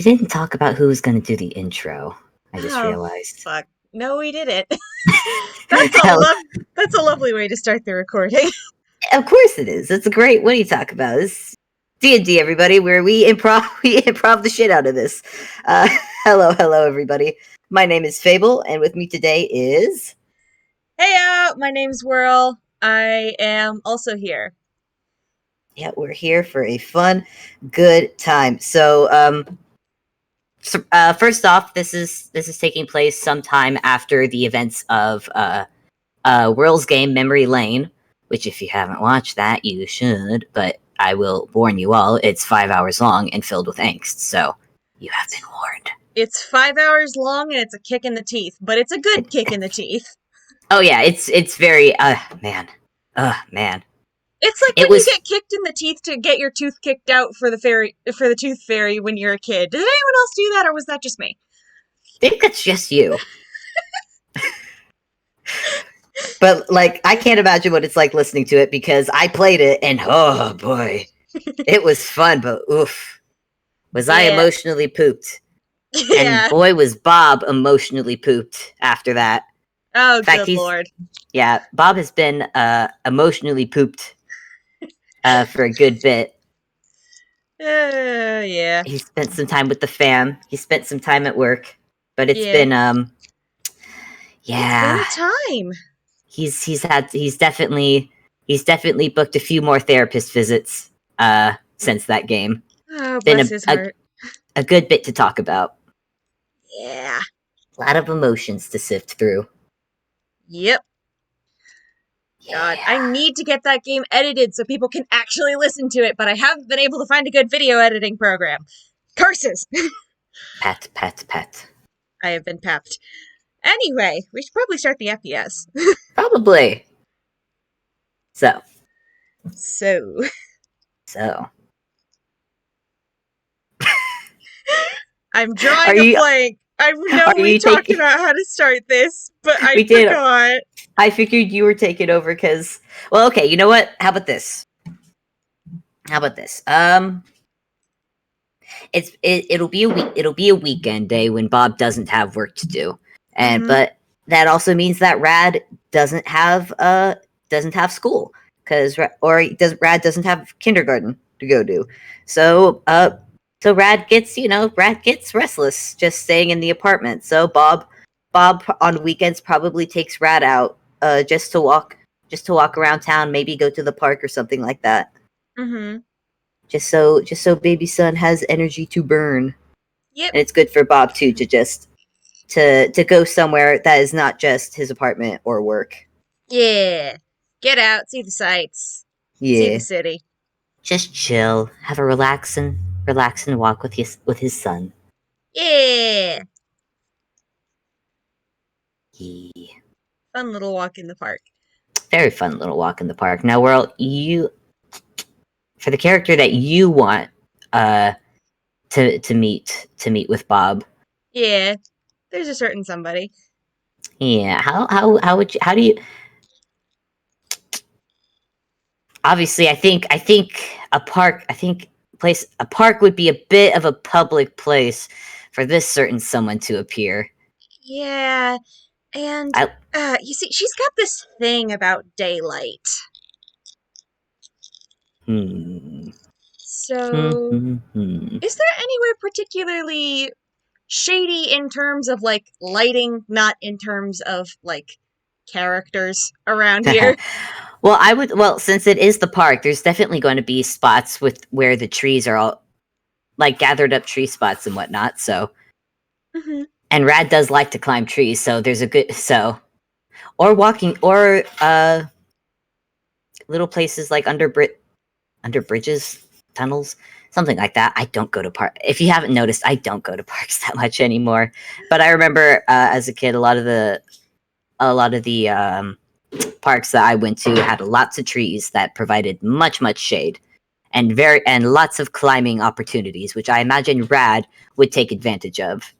We didn't talk about who was going to do the intro. I just Oh, realized. fuck. No, we didn't. Hell, That's a lovely way to start the recording. of course it is. It's a great. What do you talk about? This D&D, everybody, where we improv we improv the shit out of this. Uh, hello, everybody. My name is Fable, and with me today is. Hey, my name's Whirl. I am also here. Yeah, we're here for a fun, good time. First off, this is taking place sometime after the events of Whirl's game Memory Lane, which if you haven't watched that, you should, but I will warn you all, it's 5 hours long and filled with angst, so you have been warned. It's 5 hours long and it's a kick in the teeth, but it's a good kick in the teeth. Oh yeah, it's very, man. It's like It when you was, get kicked in the teeth to get your tooth kicked out for the tooth fairy when you're a kid. Did anyone else do that, or was that just me? I think that's just you. But, like, I can't imagine what it's like listening to it because I played it and, oh boy, it was fun, but oof. Was I Yeah. emotionally pooped? And Yeah. boy, was Bob emotionally pooped after that. Oh, In fact, good lord. Bob has been emotionally pooped for a good bit. Yeah. He spent some time with the fam. He spent some time at work, but it's Yeah. been It's been a time. He's definitely booked a few more therapist visits since that game. Oh, Been bless his heart. a good bit to talk about. Yeah. A lot of emotions to sift through. Yep. Yeah. God, I need to get that game edited so people can actually listen to it, but I haven't been able to find a good video editing program. Curses! Pat. I have been papped. Anyway, we should probably start the FPS. Probably. So. I'm drawing Are a you blank. I know are we you talked taking about how to start this, but I We did. forgot. I figured you were taking over because, well, okay, you know what? How about this? It'll be a weekend day when Bob doesn't have work to do, and Mm-hmm. but that also means that Rad doesn't have school because Rad doesn't have kindergarten to go to, so Rad gets restless just staying in the apartment. So Bob on weekends probably takes Rad out just to walk around town, maybe go to the park or something like that. Mm-hmm. Just so baby son has energy to burn. Yep. And it's good for Bob too to just to go somewhere that is not just his apartment or work. Yeah. Get out, see the sights. See Yeah. the city. Just chill, have a relaxing walk with his son. Yeah. Yeah. Fun little walk in the park. Very fun little walk in the park. Now, Whirl, for the character that you want to meet with Bob. Yeah. There's a certain somebody. Yeah, how do you obviously I think a park would be a bit of a public place for this certain someone to appear. Yeah. And I you see, she's got this thing about daylight. hmm. So, is there anywhere particularly shady in terms of like lighting, not in terms of like characters around here? Well, since it is the park, there's definitely going to be spots with where the trees are all like gathered up tree spots and whatnot. So, Mm-hmm. and Rad does like to climb trees, so there's a good or walking or little places like under bridges, tunnels, something like that. I don't go to park. If you haven't noticed, I don't go to parks that much anymore. But I remember as a kid, a lot of the parks that I went to had lots of trees that provided much shade and lots of climbing opportunities, which I imagine Rad would take advantage of.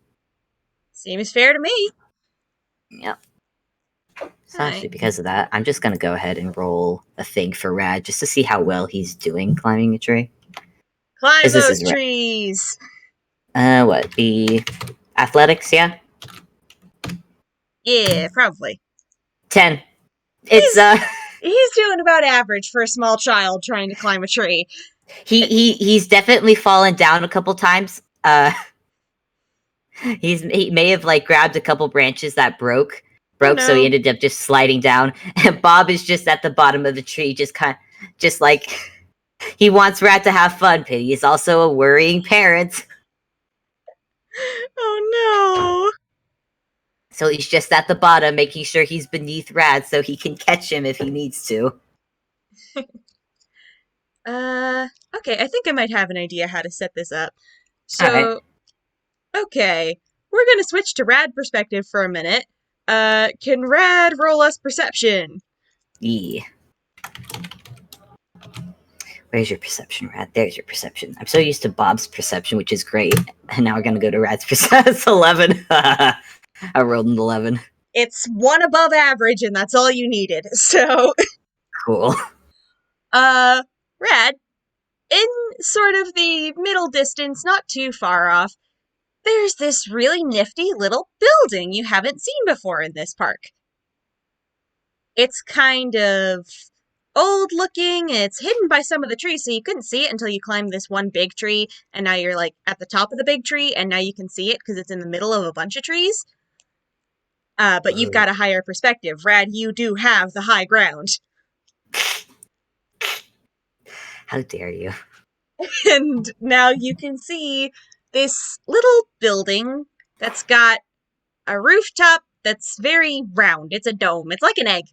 Seems fair to me. Yep. So Hi. actually, because of that, I'm just gonna go ahead and roll a thing for Rad just to see how well he's doing climbing a tree. Climb Because this is those trees. What, the athletics? Yeah. Yeah, probably. 10. It's He's he's doing about average for a small child trying to climb a tree. he's definitely fallen down a couple times. He may have like grabbed a couple branches that Oh so he no. ended up just sliding down. And Bob is just at the bottom of the tree, just like he wants Rat to have fun, but he's also a worrying parent. Oh So he's just at the bottom, making sure he's beneath Rat so he can catch him if he needs to. no. Okay, I think I might have an idea how to set this up. All right. So, okay, we're gonna switch to Rad perspective for a minute. Can Rad roll us perception? Yeah. Where's your perception, Rat? There's your perception. I'm so used to Bob's perception, which is great. And now we're going to go to Rat's perception. It's 11. I rolled an 11. It's one above average, and that's all you needed. So, Cool. Rad, in sort of the middle distance, not too far off, there's this really nifty little building you haven't seen before in this park. It's kind of old looking, it's hidden by some of the trees, so you couldn't see it until you climbed this one big tree, and now you're like at the top of the big tree, and now you can see it because it's in the middle of a bunch of trees. But you've got a higher perspective. Rad, you do have the high ground. How dare you? And now you can see this little building that's got a rooftop that's very round. It's a dome. It's like an egg.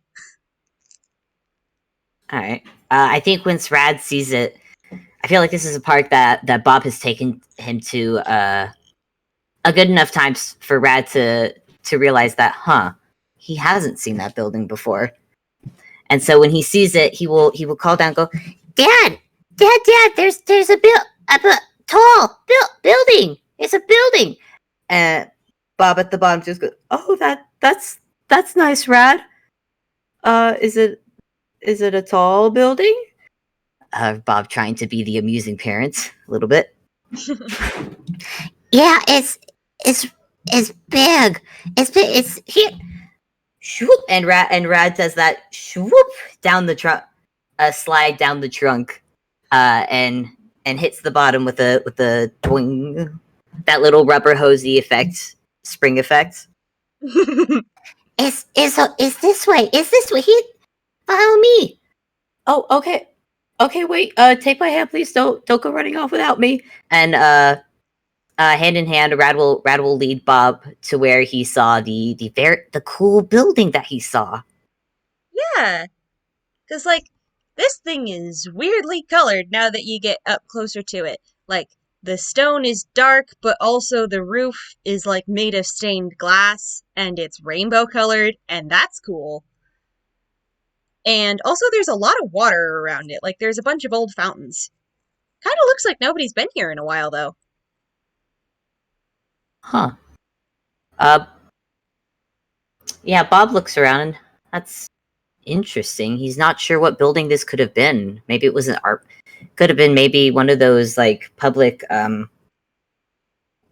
All right. I think once Rad sees it, I feel like this is a part that Bob has taken him to a good enough times for Rad to realize that, he hasn't seen that building before. And so when he sees it, he will call down, and go, Dad, there's a tall building. It's a building. And Bob at the bottom just goes, oh, that's nice, Rad. Is it a tall building? Bob trying to be the amusing parent a little bit. Yeah, it's big. It's big. It's here. Shoop, and Rad does that swoop down the trunk, slide down the trunk, and hits the bottom with a twing, that little rubber hosey effect, spring effect. It's this way. It's this way. Follow me. Oh, okay. Okay, wait. Take my hand, please. Don't go running off without me. And hand in hand, Rad will lead Bob to where he saw the cool building that he saw. Yeah, because, like, this thing is weirdly colored now that you get up closer to it. Like, the stone is dark, but also the roof is, like, made of stained glass, and it's rainbow colored, and that's cool. And also there's a lot of water around it. Like, there's a bunch of old fountains. Kind of looks like nobody's been here in a while, though. Huh. Yeah, Bob looks around. That's interesting. He's not sure what building this could have been. Maybe it was an art. Could have been maybe one of those like public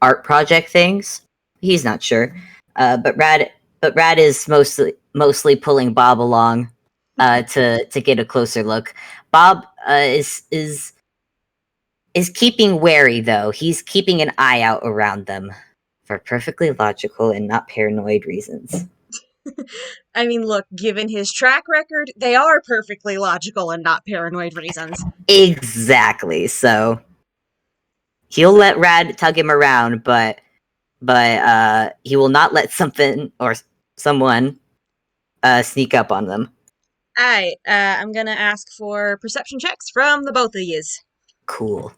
art project things. He's not sure. But Rad is mostly pulling Bob along to get a closer look. Bob is keeping wary though. He's keeping an eye out around them for perfectly logical and not paranoid reasons. I mean, look, given his track record, they are perfectly logical and not paranoid reasons. Exactly. So he'll let Rad tug him around, but he will not let something or someone sneak up on them. Alright, I'm gonna ask for perception checks from the both of yous. Cool.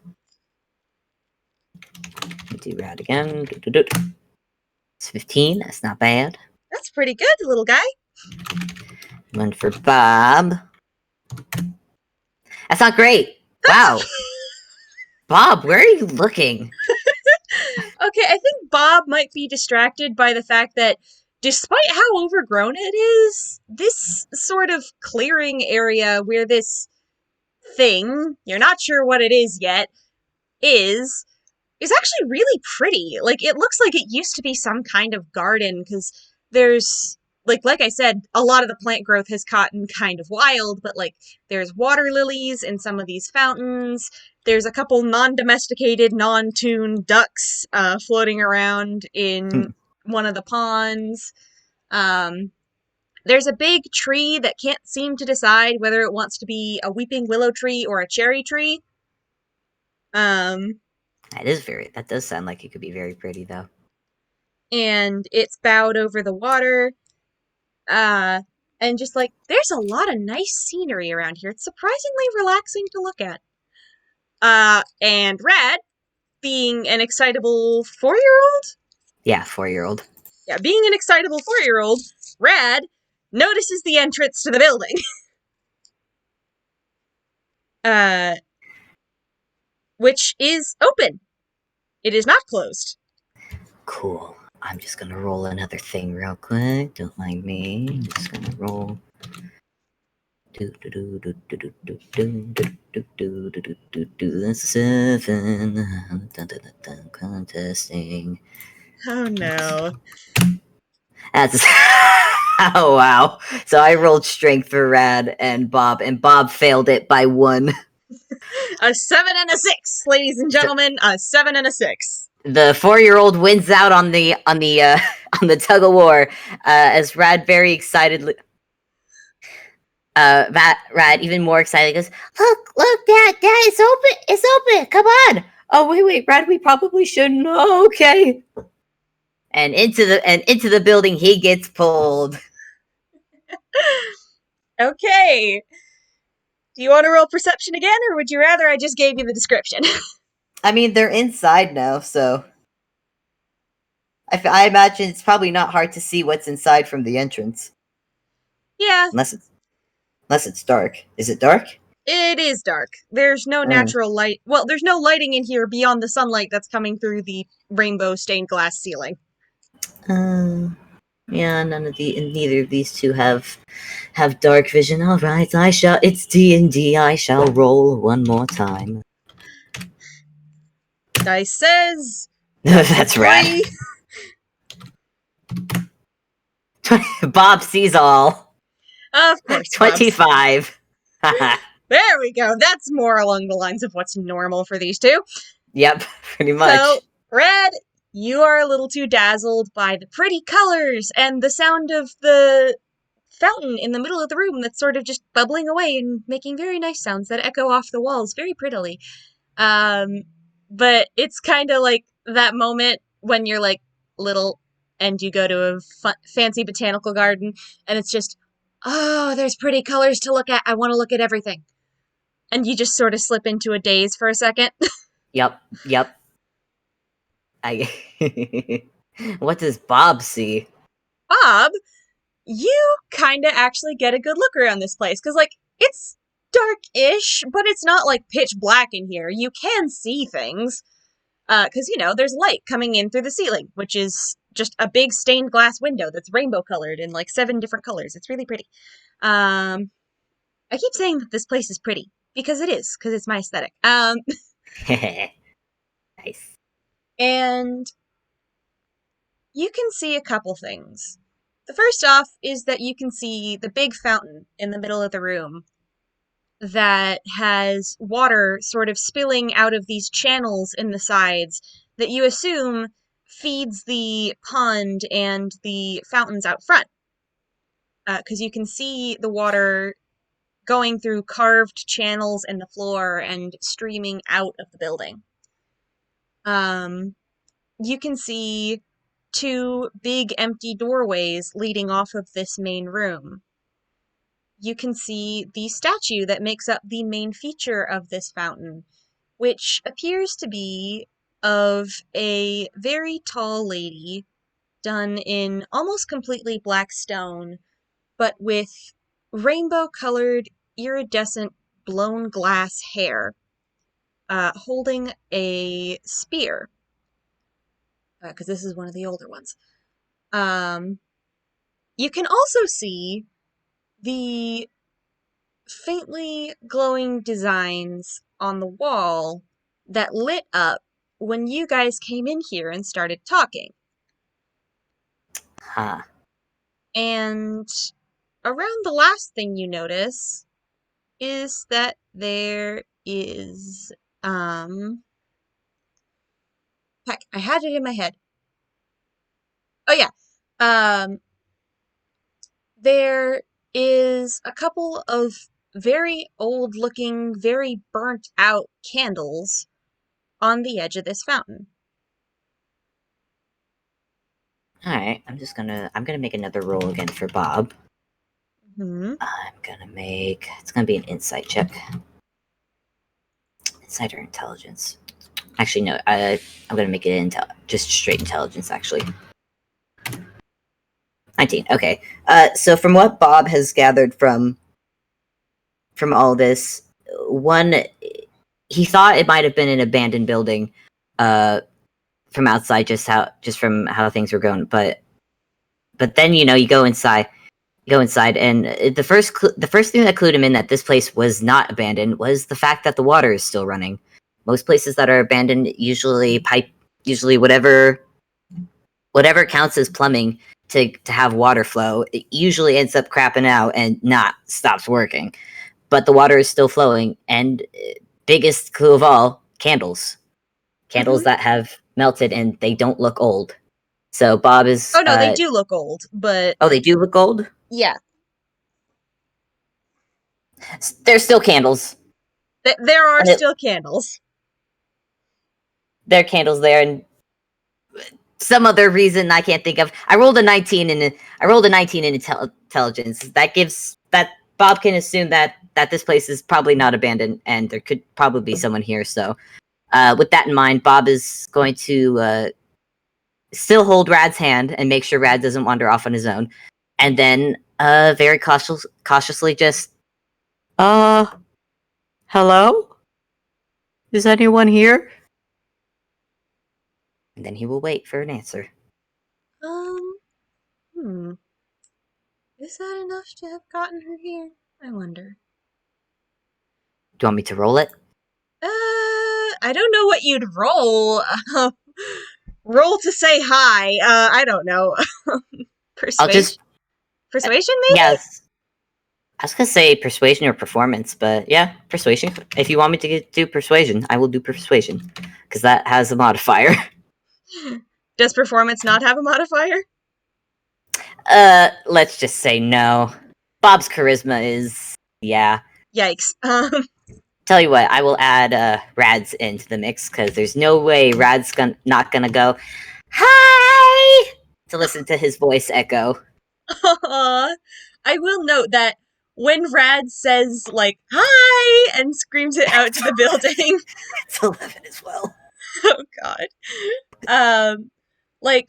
Do Rad again. It's 15. That's not bad. That's pretty good, little guy. One for Bob. That's not great. Wow. Bob, where are you looking? Okay, I think Bob might be distracted by the fact that despite how overgrown it is, this sort of clearing area where this thing, you're not sure what it is yet, is, is actually really pretty. Like, it looks like it used to be some kind of garden, because there's, like I said, a lot of the plant growth has gotten kind of wild, but, like, there's water lilies in some of these fountains. There's a couple non-domesticated, non-tuned ducks floating around in one of the ponds. Um, there's a big tree that can't seem to decide whether it wants to be a weeping willow tree or a cherry tree. Um, That does sound like it could be very pretty, though. and it's bowed over the water. Uh, and just like, there's a lot of nice scenery around here. It's surprisingly relaxing to look at. And Rad, being an excitable 4-year-old? Yeah, 4-year-old. Yeah, being an excitable 4-year-old, Rad notices the entrance to the building. uh, which is open. It is not closed. Cool. I'm just gonna roll another thing real quick. Don't mind me. I'm just gonna roll. Seven. Contesting. Oh no. That's oh wow. So I rolled strength for Rad and Bob failed it by 1. A 7 and a 6, ladies and gentlemen. A 7 and a 6. The 4-year-old wins out on the on the tug of war as Rad very excitedly. Rad even more excited goes, look, Dad, it's open, come on. Oh wait, Rad, we probably shouldn't. Oh, okay. And into the building he gets pulled. Okay. Do you want to roll perception again, or would you rather I just gave you the description? I mean, they're inside now, so I imagine it's probably not hard to see what's inside from the entrance. Yeah. Unless it's dark. Is it dark? It is dark. There's no natural light. Well, there's no lighting in here beyond the sunlight that's coming through the rainbow stained glass ceiling. Yeah, neither of these two have dark vision. All right, it's D&D. I shall roll one more time. Dice says that's right. Bob sees all. Of course. 25. There we go. That's more along the lines of what's normal for these two. Yep, pretty much. So, Red, you are a little too dazzled by the pretty colors and the sound of the fountain in the middle of the room that's sort of just bubbling away and making very nice sounds that echo off the walls very prettily. But it's kind of like that moment when you're like little and you go to a fancy botanical garden and it's just, oh, there's pretty colors to look at. I want to look at everything. And you just sort of slip into a daze for a second. Yep. What does Bob see? Bob, you kind of actually get a good look around this place, because, like, it's dark-ish, but it's not, like, pitch black in here. You can see things, because, there's light coming in through the ceiling, which is just a big stained glass window that's rainbow-colored in, like, 7 different colors. It's really pretty. I keep saying that this place is pretty, because it is, because it's my aesthetic. Nice. And you can see a couple things. The first off is that you can see the big fountain in the middle of the room that has water sort of spilling out of these channels in the sides that you assume feeds the pond and the fountains out front. Because you can see the water going through carved channels in the floor and streaming out of the building. You can see 2 big empty doorways leading off of this main room. You can see the statue that makes up the main feature of this fountain, which appears to be of a very tall lady done in almost completely black stone, but with rainbow-colored, iridescent, blown glass hair, holding a spear. Because this is one of the older ones. You can also see the faintly glowing designs on the wall that lit up when you guys came in here and started talking. Huh. And around the last thing you notice is that there is, heck, I had it in my head. Oh yeah. Um, there is a couple of very old looking, very burnt out candles on the edge of this fountain. All right. I'm gonna make another roll again for Bob. Hmm. It's gonna be an insight check. Insight or intelligence? Actually, no. I'm gonna make it just straight intelligence. Actually, 19. Okay. So from what Bob has gathered from all this, one, he thought it might have been an abandoned building, from outside, just from how things were going. But then you go inside. And the first thing that clued him in that this place was not abandoned was the fact that the water is still running. Most places that are abandoned usually whatever counts as plumbing to have water flow, it usually ends up crapping out and not stops working. But the water is still flowing, and biggest clue of all, candles Hmm. that have melted and they don't look old. So Bob is Oh no, they do look old, but oh, they do look old. yeah, They're still candles. there are And still candles. there are candles there, and some other reason I can't think of. I rolled a 19 in intelligence. That gives that Bob can assume that this place is probably not abandoned, and there could probably be someone here. So, with that in mind, Bob is going to still hold Rad's hand and make sure Rad doesn't wander off on his own, and then very cautiously just hello, is anyone here? And then he will wait for an answer. Um, hmm. Is that enough to have gotten her here? I wonder. Do you want me to roll it? I don't know what you'd roll. Roll to say hi. I don't know. I'll Persuasion? just Persuasion, maybe? yes. I was gonna say persuasion or performance, but yeah, persuasion. If you want me to do persuasion, I will do persuasion because that has a modifier. Does performance not have a modifier? Let's just say no. Bob's charisma is yeah. Yikes. Tell you what, I will add Rad's into the mix because there's no way Rad's not gonna go hi to listen to his voice echo. I will note that when Rad says, like, hi, and screams it out to the building, It's 11 as well. oh god. Um, like,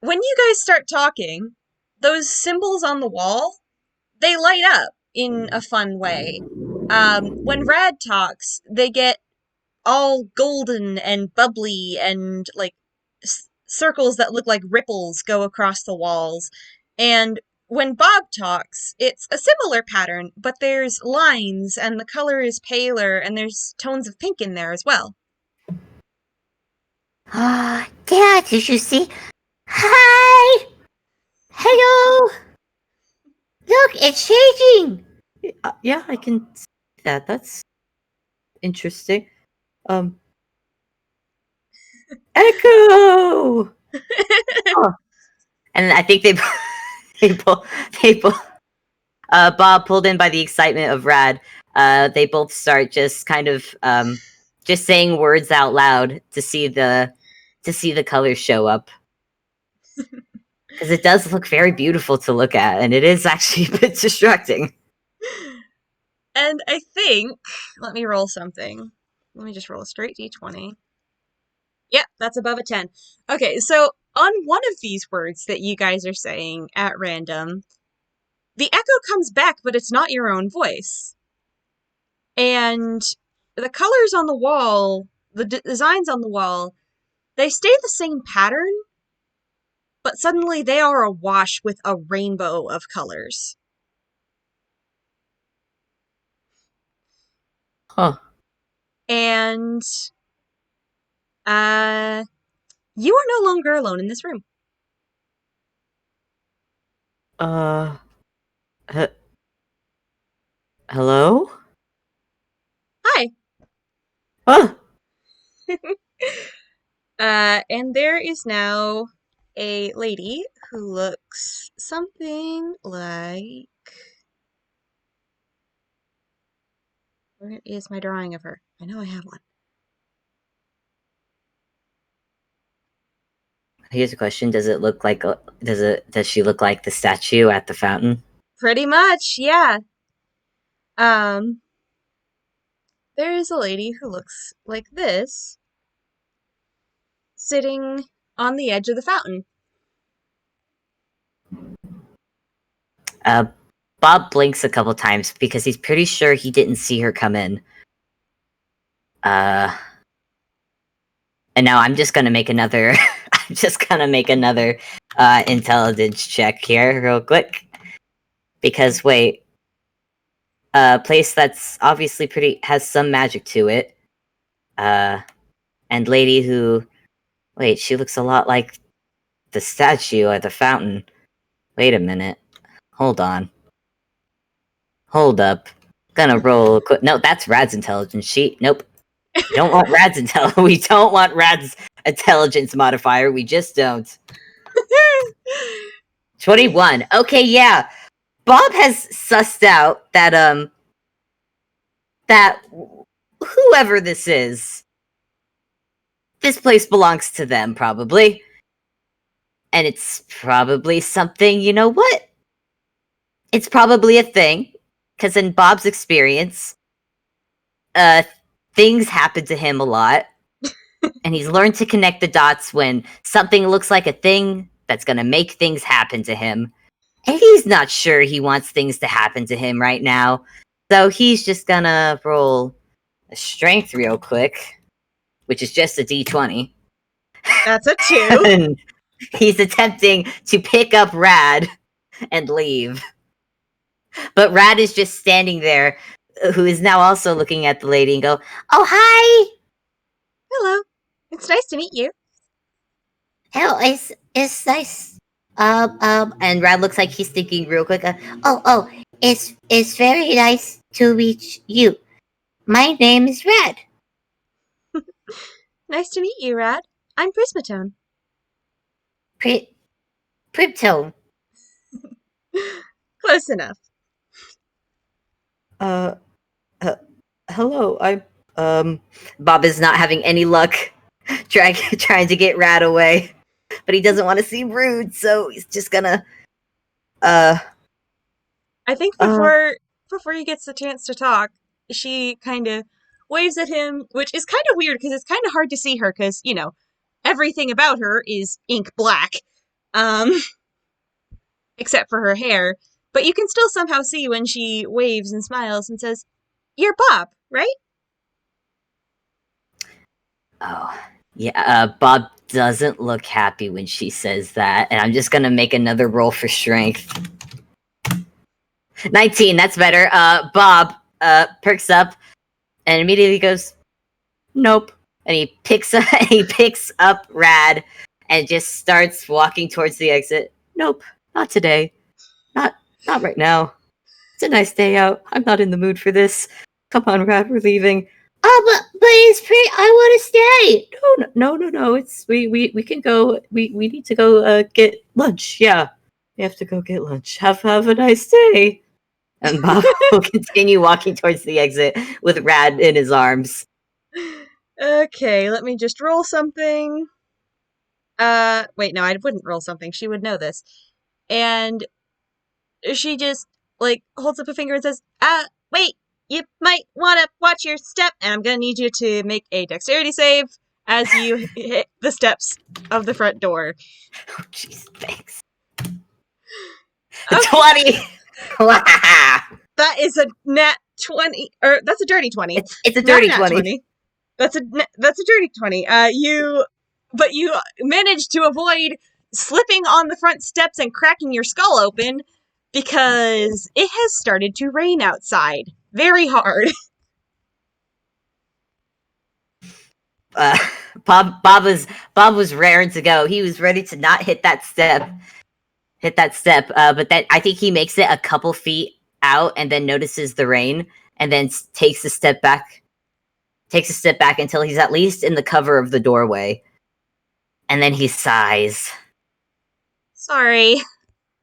when you guys start talking, those symbols on the wall, they light up in a fun way. When Rad talks, they get all golden and bubbly and like circles that look like ripples go across the walls. And when Bob talks, it's a similar pattern, but there's lines and the color is paler and there's tones of pink in there as well. Ah, Dad, did you see? Hi! Hello! Look, it's changing! Yeah, I can see that. That's interesting. Um, Echo! Oh. And I think they both, they both, Bob pulled in by the excitement of Rad. They both start just kind of, just saying words out loud to see the colors show up. Because it does look very beautiful to look at, and it is actually a bit distracting. And I think, let me roll something. Let me just roll a straight d20. Yep, that's above a 10. Okay, so on one of these words that you guys are saying at random, the echo comes back, but it's not your own voice. And the colors on the wall, the designs on the wall, they stay the same pattern, but suddenly they are awash with a rainbow of colors. Huh. And You are no longer alone in this room. Uh, h- hello? Hi. Oh, And there is now a lady who looks something like. Where is my drawing of her? I know I have one. here's a question. Does she look like the statue at the fountain? Pretty much, yeah. Um, there is a lady who looks like this, sitting on the edge of the fountain. Uh, Bob blinks a couple times because he's pretty sure he didn't see her come in. Uh, and now I'm just gonna make another. I'm just gonna make another intelligence check here, real quick. Because wait, a place that's obviously pretty has some magic to it. And lady who, wait, she looks a lot like the statue at the fountain. Wait a minute. Hold on. Hold up. Gonna roll. No, that's Rad's intelligence sheet. Nope. We don't want Rad's intel. We don't want Rad's intelligence modifier. We just don't. 21. Okay, yeah. Bob has sussed out that whoever this place belongs to them probably. And it's probably something, you know what? It's probably a thing because in Bob's experience, uh things happen to him a lot and he's learned to connect the dots when something looks like a thing that's going to make things happen to him. And he's not sure he wants things to happen to him right now. So he's just going to roll a strength real quick, which is just a d20. That's a 2. And he's attempting to pick up Rad and leave. But Rad is just standing there, who is now also looking at the lady and go, "Oh, hi! Hello. It's nice to meet you. Hell, it's nice." And Rad looks like he's thinking real quick. It's very nice to meet you. My name is Rad. Nice to meet you, Rad. I'm Prismatone. Pri- Priptone. Close enough. Uh, uh, hello. Bob is not having any luck trying to get Rad away, but he doesn't want to seem rude, so he's just gonna. Uh, I think before he gets the chance to talk, she kind of waves at him, which is kind of weird because it's kind of hard to see her because, everything about her is ink black. Um except for her hair, but you can still somehow see when she waves and smiles and says, "You're Bob, right?" Oh, yeah. Bob doesn't look happy when she says that, and I'm just gonna make another roll for strength. 19. That's better. Bob perks up and immediately goes, "Nope," and he picks up Rad and just starts walking towards the exit. "Nope, not today. Not not right now. It's a nice day out. I'm not in the mood for this. Come on, Rad, we're leaving." "Oh, but it's pretty. I want to stay." No. It's we can go. We need to go get lunch. Yeah, we have to go get lunch. Have a nice day. And Bob will continue walking towards the exit with Rad in his arms. Okay, let me just roll something. Wait, no, I wouldn't roll something. She would know this. And she just, holds up a finger and says, wait, you might want to watch your step, and I'm gonna need you to make a dexterity save as you hit the steps of the front door. Oh, jeez, thanks. Okay. 20! That is a nat 20, or that's a dirty 20. It's a dirty 20. 20. That's a dirty 20. But you managed to avoid slipping on the front steps and cracking your skull open because it has started to rain outside very hard. Bob was raring to go. He was ready to not hit that step. But then I think he makes it a couple feet out and then notices the rain and then takes a step back until he's at least in the cover of the doorway. And then he sighs. Sorry.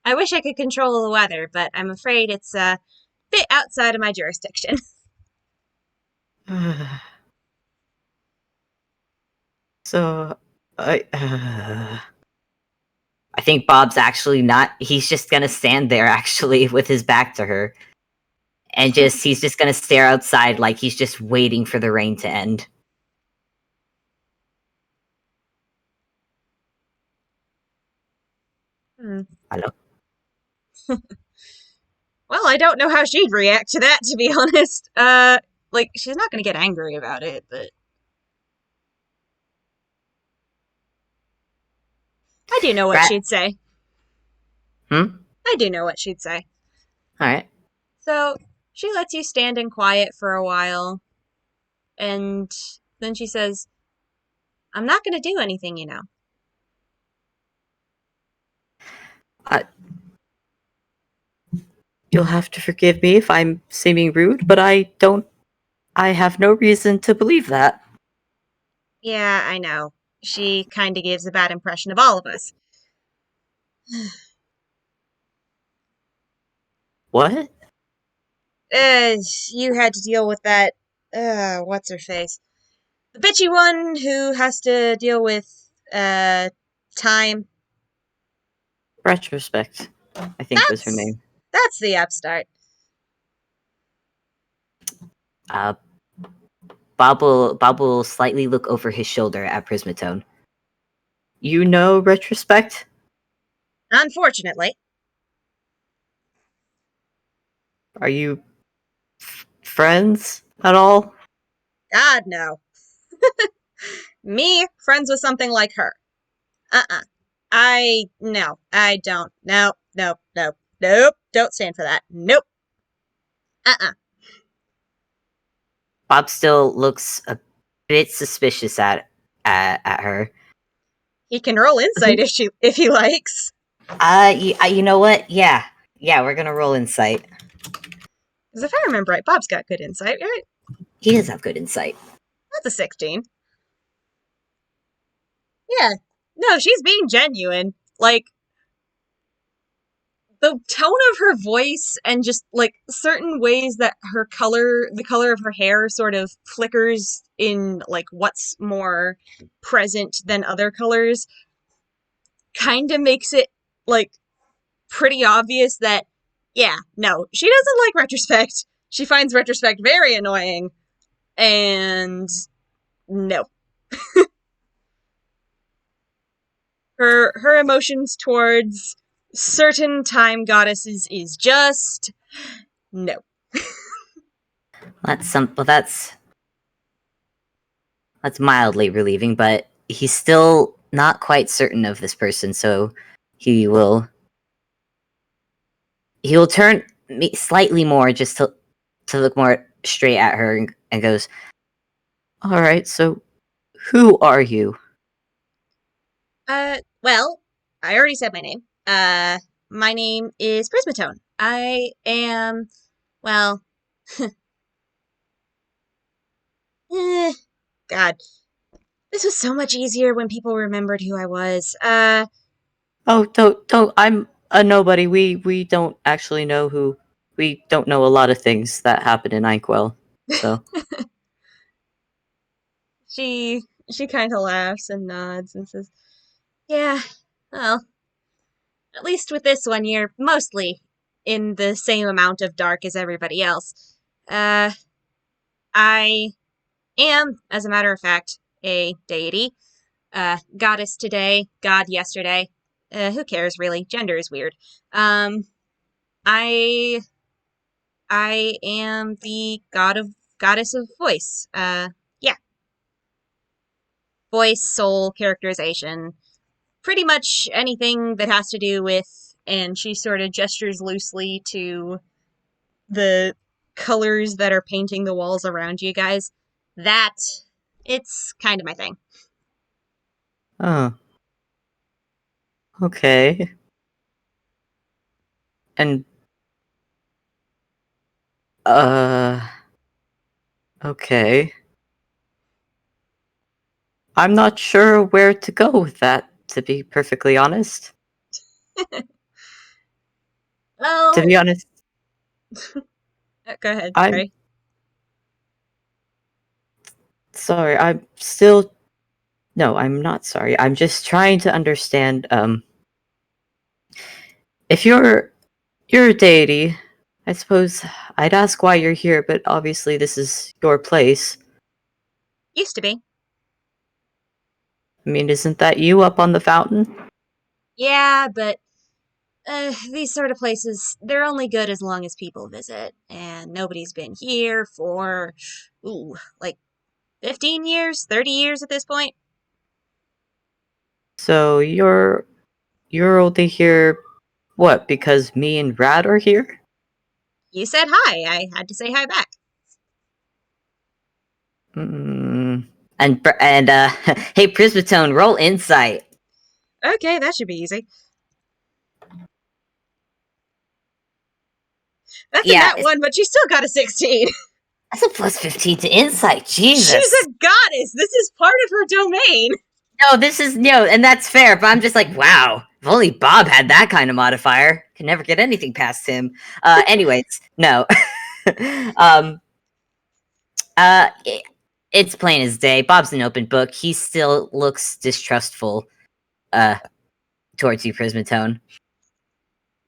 I wish I could control the weather, but I'm afraid it's a bit outside of my jurisdiction. So I think Bob's actually not. He's just gonna stand there, actually, with his back to her, and he's just gonna stare outside like he's just waiting for the rain to end. Hello. Well, I don't know how she'd react to that, to be honest. Like, she's not gonna get angry about it, but I do know what she'd say. I do know what she'd say. Alright. So, she lets you stand in quiet for a while, and then she says, I'm not gonna do anything, you know. You'll have to forgive me if I'm seeming rude, but I have no reason to believe that. Yeah, I know. She kinda gives a bad impression of all of us. What? You had to deal with that, what's her face? The bitchy one who has to deal with, time. Retrospect, I think was her name. That's the upstart. Bob will slightly look over his shoulder at Prismatone. You know Retrospect? Unfortunately. Are you friends at all? God, no. Me, friends with something like her. No, I don't. Nope, nope, nope, nope. Don't stand for that. Nope. Bob still looks a bit suspicious at her. He can roll insight if he likes. You know what? Yeah, we're gonna roll insight. Because if I remember right, Bob's got good insight, right? He does have good insight. That's a 16. Yeah. No, she's being genuine. Like, the tone of her voice and just, like, certain ways that the color of her hair sort of flickers in, like, what's more present than other colors kind of makes it, like, pretty obvious that, yeah, no, she doesn't like Retrospect. She finds Retrospect very annoying. And no. Her emotions towards certain time goddesses is just no. That's mildly relieving, but he's still not quite certain of this person, so he'll turn slightly more just to look more straight at her and goes, "All right, so who are you?" Well, I already said my name. My name is Prismatone. I am, well, God. This was so much easier when people remembered who I was. Oh, don't. I'm a nobody. We don't actually know who. We don't know a lot of things that happen in Inkwell. So she kind of laughs and nods and says, yeah, well, at least with this one, you're mostly in the same amount of dark as everybody else. I am, as a matter of fact, a deity. Goddess today, god yesterday. Who cares, really? Gender is weird. I am the goddess of voice. Yeah. Voice, soul, characterization. Pretty much anything that has to do with, and she sort of gestures loosely to the colors that are painting the walls around you guys. That, it's kind of my thing. Oh, okay. And, uh, okay. I'm not sure where to go with that, to be perfectly honest. To Well, be honest, go ahead. I'm Sorry. sorry. I'm still. No, I'm not sorry. I'm just trying to understand. If you're a deity, I suppose I'd ask why you're here, but obviously this is your place. Used to be. I mean, isn't that you up on the fountain? Yeah, but these sort of places, they're only good as long as people visit, and nobody's been here for, like 15 years, 30 years at this point. So you're only here, what? Because me and Rad are here? You said hi. I had to say hi back. Mm. And hey, Prismatone, roll insight. Okay, that should be easy. That's a Yeah, nat one, but she still got a 16. that's a plus 15 to insight. She's a Jesus. goddess. This is part of her domain. No, this is no, and that's fair. But I'm just like, wow. If only Bob had that kind of modifier. Can never get anything past him. Anyways, no. um. Uh. i- it's plain as day. Bob's an open book. He still looks distrustful. Uh. Towards you, Prismatone.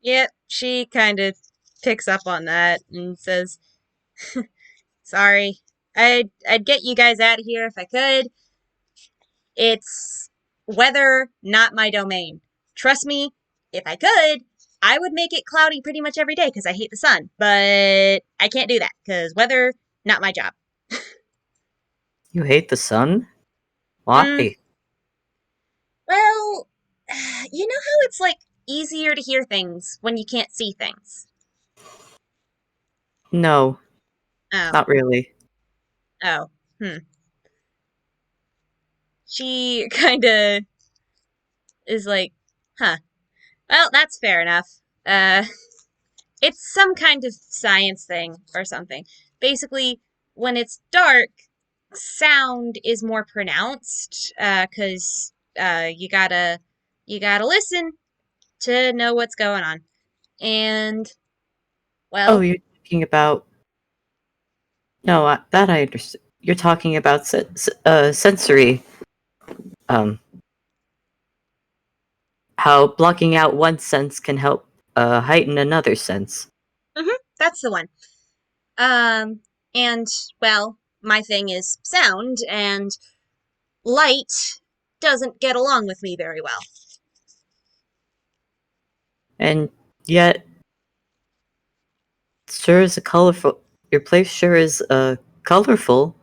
Yep, she kind of picks up on that and says, "Sorry, I'd get you guys out of here if I could. It's weather, not my domain. Trust me, if I could, I would make it cloudy pretty much every day because I hate the sun. But I can't do that because weather, not my job. You hate the sun? Mm, Why? well, you know how it's like easier to hear things when you can't see things. No, Oh, not really. oh, hmm. She kind of is like, huh. Well, that's fair enough. Uh, it's some kind of science thing or something. Basically, when it's dark, sound is more pronounced because you gotta listen to know what's going on. And Oh, well, you're talking about no, that I understand. You're talking about sensory. Um, how blocking out one sense can help heighten another sense. that's the one. Um, and well, my thing is sound, and light doesn't get along with me very well. And yet, sure is a colorful. Your place sure is colorful.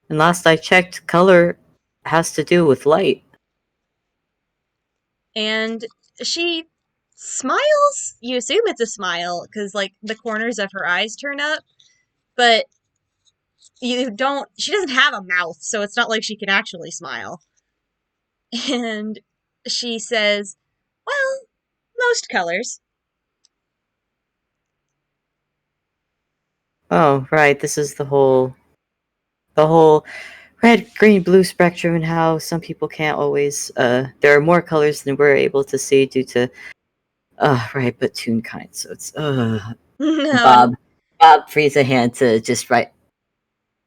And last I checked, color has to do with light. And she smiles. You assume it's a smile because, like, the corners of her eyes turn up, but you don't. She doesn't have a mouth, so it's not like she can actually smile. And she says, "Well, most colors." Oh, right. This is the whole red, green, blue spectrum, and how some people can't always. There are more colors than we're able to see due to. Right, but Toonkind. So it's. No, Bob. Bob frees a hand to just write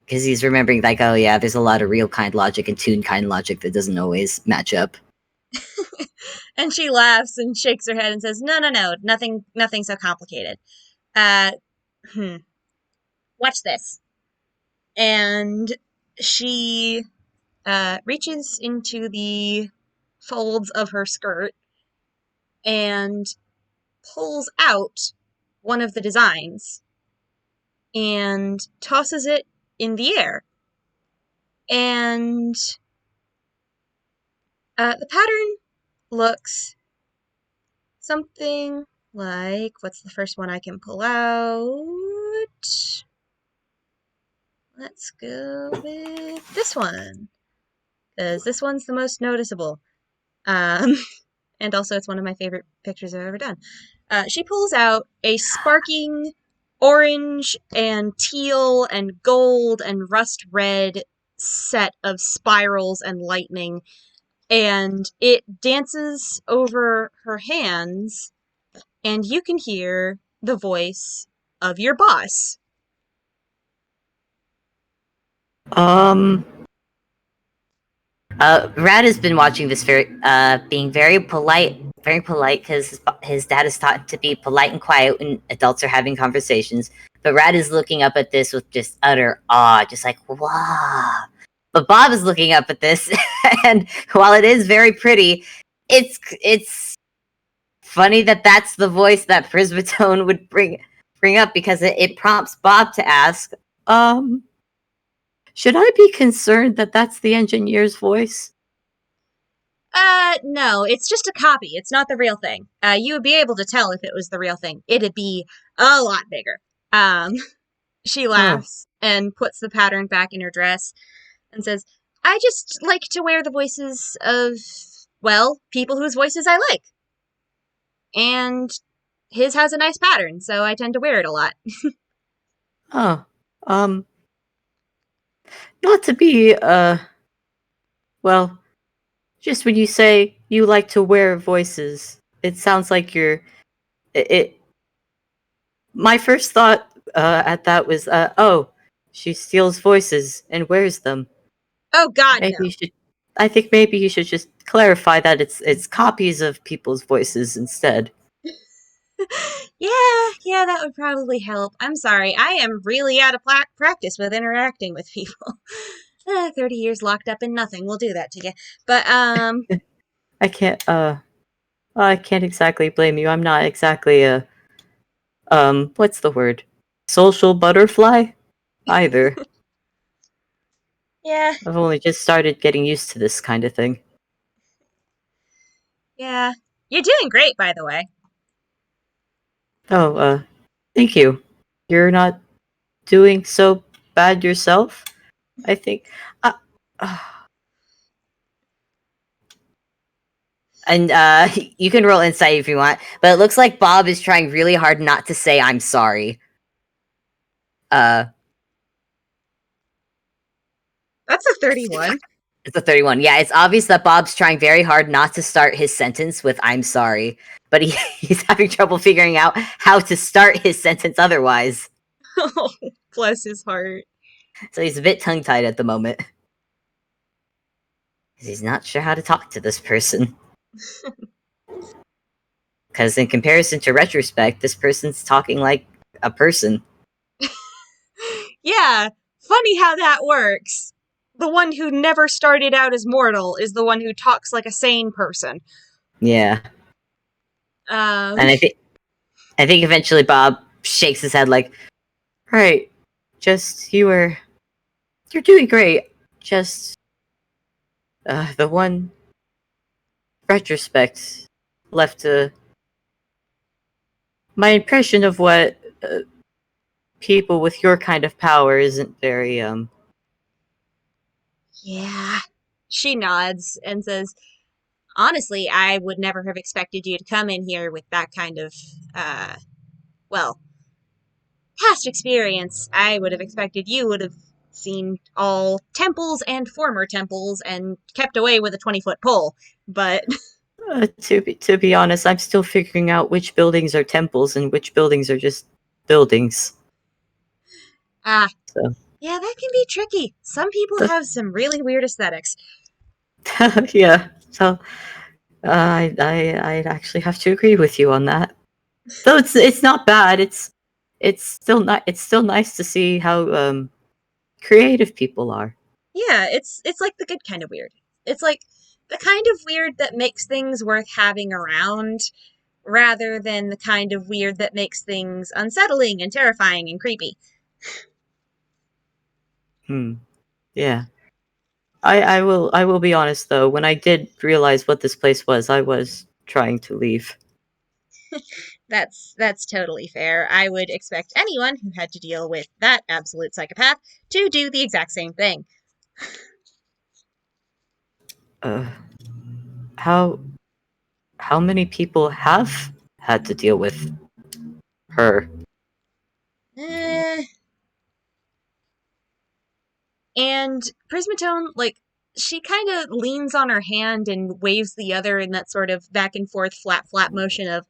because he's remembering like, oh yeah, there's a lot of real kind logic and Toonkind logic that doesn't always match up. and she laughs and shakes her head and says, "No, no, no, nothing so complicated. Uh, hmm, watch this." And she reaches into the folds of her skirt and pulls out one of the designs and tosses it in the air. And the pattern looks something like, what's the first one I can pull out? Let's go with this one, because this one's the most noticeable. Um, and also, it's one of my favorite pictures I've ever done. She pulls out a sparking orange and teal and gold and rust red set of spirals and lightning, and it dances over her hands, and you can hear the voice of your boss. Um, Rad has been watching this being very polite, because his dad is taught to be polite and quiet when adults are having conversations. But Rad is looking up at this with just utter awe, just like, wow. But Bob is looking up at this, and while it is very pretty, it's funny that that's the voice that Prismatone would bring up, because it prompts Bob to ask, um, should I be concerned that that's the engineer's voice? No, it's just a copy. It's not the real thing. You would be able to tell if it was the real thing. It'd be a lot bigger. Um, she Oh, laughs and puts the pattern back in her dress and says, I just like to wear the voices of, well, people whose voices I like. And his has a nice pattern, so I tend to wear it a lot. oh, um, not to be, well, just when you say you like to wear voices, it sounds like it my first thought, at that was, oh, she steals voices and wears them. Oh, God, Maybe you no. should, I think maybe you should just clarify that it's copies of people's voices instead. Yeah, that would probably help. I'm sorry. I am really out of practice with interacting with people. 30 years locked up in nothing will do that to you. But, I can't, I can't exactly blame you. I'm not exactly a, what's the word? Social butterfly either. yeah, I've only just started getting used to this kind of thing. yeah. You're doing great, by the way. Oh, thank you. You're not doing so bad yourself, I think. Uh, uh, and you can roll insight if you want, but it looks like Bob is trying really hard not to say I'm sorry. Uh, That's a 31. it's a 31. Yeah, it's obvious that Bob's trying very hard not to start his sentence with I'm sorry, but he's having trouble figuring out how to start his sentence otherwise. Oh, bless his heart. So he's a bit tongue tied at the moment. He's not sure how to talk to this person. Because in comparison to retrospect, this person's talking like a person. Yeah, funny how that works. The one who never started out as mortal is the one who talks like a sane person. Yeah. Um, And I think eventually Bob shakes his head like, right, just you're doing great. Just the one retrospect left my impression of what people with your kind of power isn't very yeah. She nods and says, honestly, I would never have expected you to come in here with that kind of, uh, well, past experience. I would have expected you would have seen all temples and former temples and kept away with a 20-foot pole. But, to be honest, I'm still figuring out which buildings are temples and which buildings are just buildings. ah, So yeah, that can be tricky. Some people the, have some really weird aesthetics. yeah. So I'd actually have to agree with you on that. Though it's not bad. It's still nice to see how creative people are. Yeah, it's like the good kind of weird. It's like the kind of weird that makes things worth having around rather than the kind of weird that makes things unsettling and terrifying and creepy. Hmm. Yeah. I will be honest though, when I did realize what this place was, I was trying to leave. That's totally fair. I would expect anyone who had to deal with that absolute psychopath to do the exact same thing. Uh how how many people have had to deal with her? Eh. And Prismatone, like, she kind of leans on her hand and waves the other in that sort of back and forth flap flap motion of,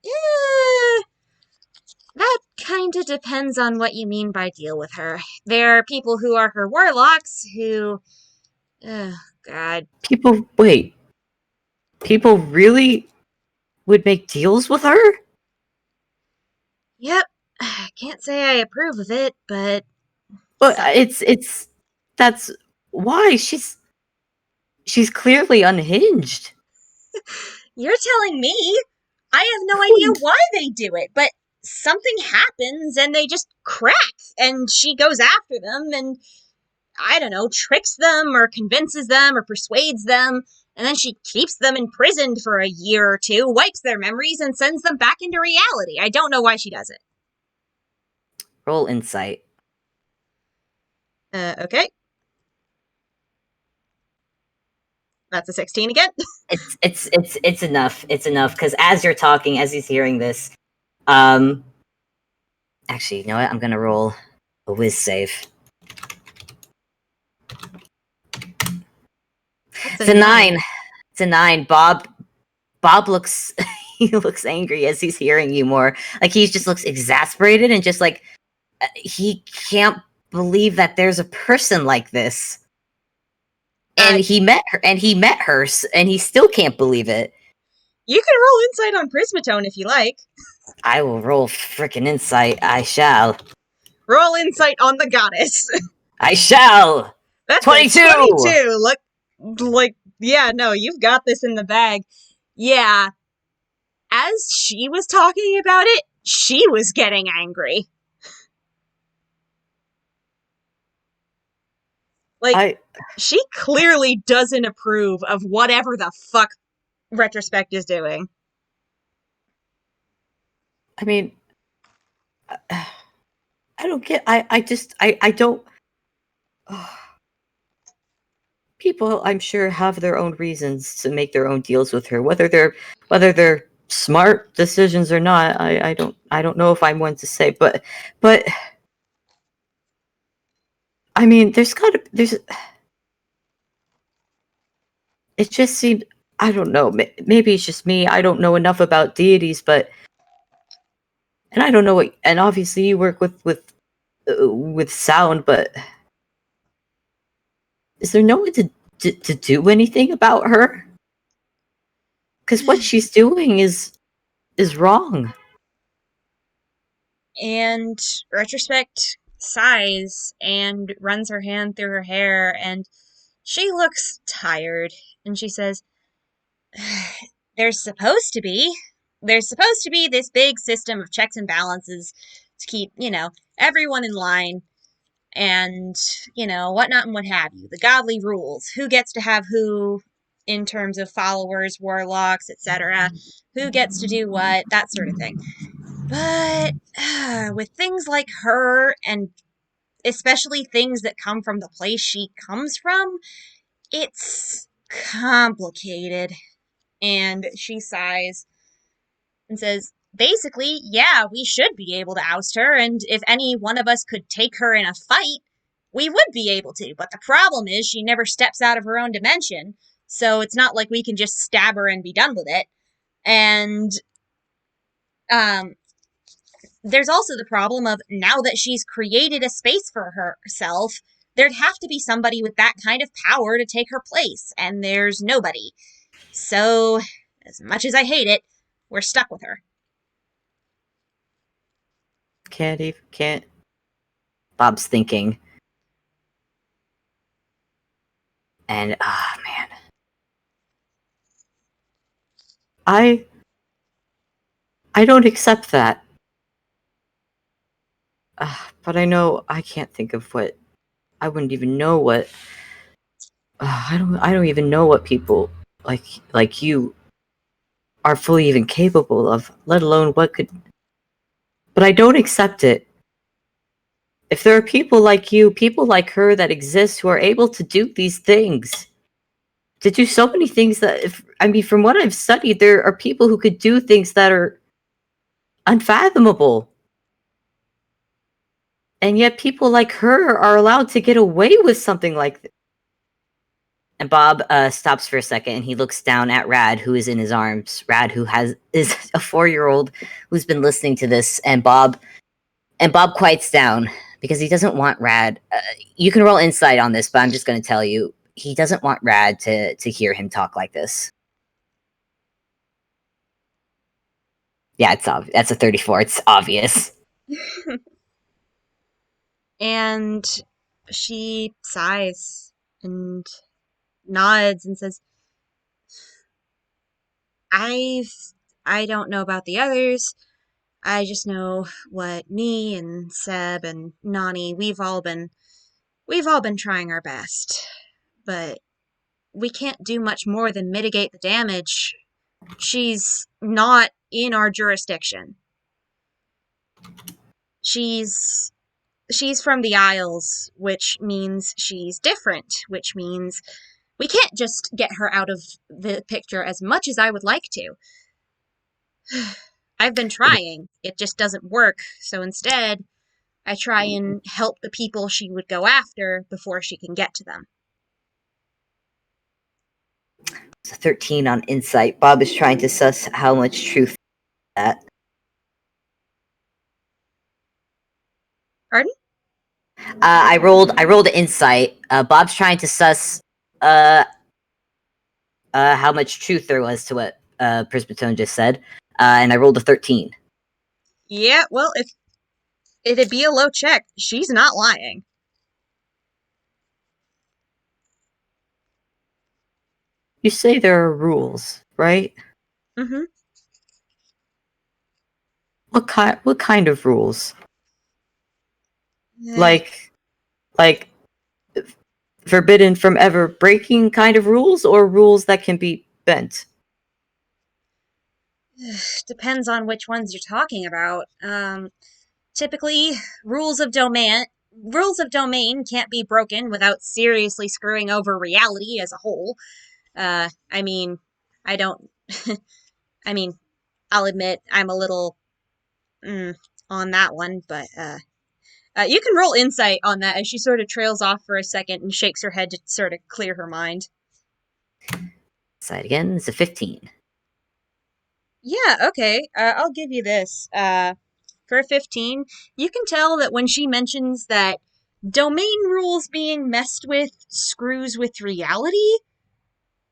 that kind of depends on what you mean by deal with her. There are people who are her warlocks who, oh, God. People really would make deals with her? Yep, I can't say I approve of it, but But some. that's why she's clearly unhinged. You're telling me? I have no idea Who- why they do it, but something happens and they just crack, and she goes after them and, I don't know, tricks them or convinces them or persuades them, and then she keeps them imprisoned for a year or two, wipes their memories, and sends them back into reality. I don't know why she does it. Roll insight. Okay. That's a 16 again. It's enough. It's enough because as you're talking, as he's hearing this, um, actually, you know what? I'm gonna roll a whiz save. That's It's a 9. It's a 9. Bob looks he looks angry as he's hearing you more. Like he just looks exasperated and just like he can't believe that there's a person like this. And he met her and he still can't believe it. You can roll insight on Prismatone if you like. I will roll frickin' insight. I shall. Roll insight on the goddess. I shall. That's 22! a 22. Look, like, yeah, no, you've got this in the bag. Yeah, as she was talking about it, she was getting angry. Like, she clearly doesn't approve of whatever the fuck Retrospect is doing. I mean, I don't get. I don't. People, I'm sure, have their own reasons to make their own deals with her, whether they're smart decisions or not. I don't know if I'm one to say, but I mean, there's. It just seemed. I don't know. Maybe it's just me. I don't know enough about deities, but and I don't know what. And obviously, you work with sound, but is there no one to do anything about her? Because what she's doing is wrong. And Retrospect sighs and runs her hand through her hair, and she looks tired, and she says, there's supposed to be. There's supposed to be this big system of checks and balances to keep, everyone in line and, whatnot and what have you. The godly rules. Who gets to have who in terms of followers, warlocks, etc. Who gets to do what, that sort of thing. But with things like her, and especially things that come from the place she comes from, it's complicated. And she sighs and says, basically, yeah, we should be able to oust her, and if any one of us could take her in a fight, we would be able to. But the problem is she never steps out of her own dimension, so it's not like we can just stab her and be done with it. And um there's also the problem of, now that she's created a space for herself, there'd have to be somebody with that kind of power to take her place, and there's nobody. So, as much as I hate it, we're stuck with her. Can't. Bob's thinking. And, man. I don't accept that. But I know I can't think of what. I wouldn't even know what. I don't even know what people like you are fully even capable of, let alone what could. But I don't accept it. If there are people like you, people like her that exist who are able to do these things, to do so many things that, from what I've studied, there are people who could do things that are unfathomable. And yet people like her are allowed to get away with something like this. And Bob stops for a second and he looks down at Rad, who is in his arms. Rad, who is a 4-year-old who's been listening to this, and Bob quiets down because he doesn't want Rad. You can roll insight on this, but I'm just going to tell you, he doesn't want Rad to hear him talk like this. Yeah, it's obvious. That's a 34. It's obvious. And she sighs and nods and says, I don't know about the others. I just know what me and Seb and Nani, we've all been trying our best. But we can't do much more than mitigate the damage. She's not in our jurisdiction. She's from the Isles, which means she's different, which means we can't just get her out of the picture as much as I would like to. I've been trying. It just doesn't work. So instead, I try and help the people she would go after before she can get to them. It's a 13 on insight. Bob is trying to suss how much truth that. Pardon? I rolled insight. Bob's trying to suss how much truth there was to what Prismatone just said. And I rolled a 13. Yeah, well, if it be a low check, she's not lying. You say there are rules, right? Mm-hmm. What kind of rules? Yeah. Like forbidden from ever breaking kind of rules, or rules that can be bent? Depends on which ones you're talking about. Typically, rules of domain can't be broken without seriously screwing over reality as a whole. I mean, I don't. I mean, I'll admit I'm a little on that one, but you can roll insight on that as she sort of trails off for a second and shakes her head to sort of clear her mind. Side again. It's a 15. Yeah, okay. I'll give you this. For a 15, you can tell that when she mentions that domain rules being messed with screws with reality,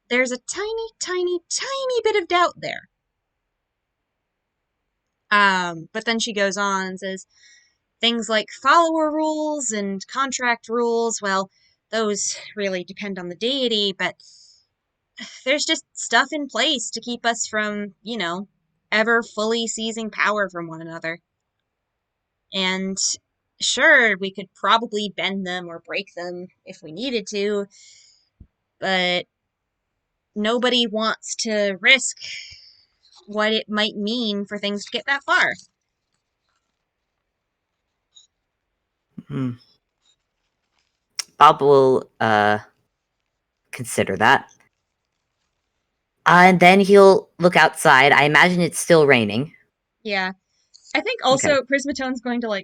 there's a tiny, tiny, tiny bit of doubt there. But then she goes on and says, things like follower rules and contract rules, well, those really depend on the deity, but there's just stuff in place to keep us from, ever fully seizing power from one another. And sure, we could probably bend them or break them if we needed to, but nobody wants to risk what it might mean for things to get that far. Hmm. Bob will consider that. And then he'll look outside. I imagine it's still raining. Yeah. I think also Prismatone's going to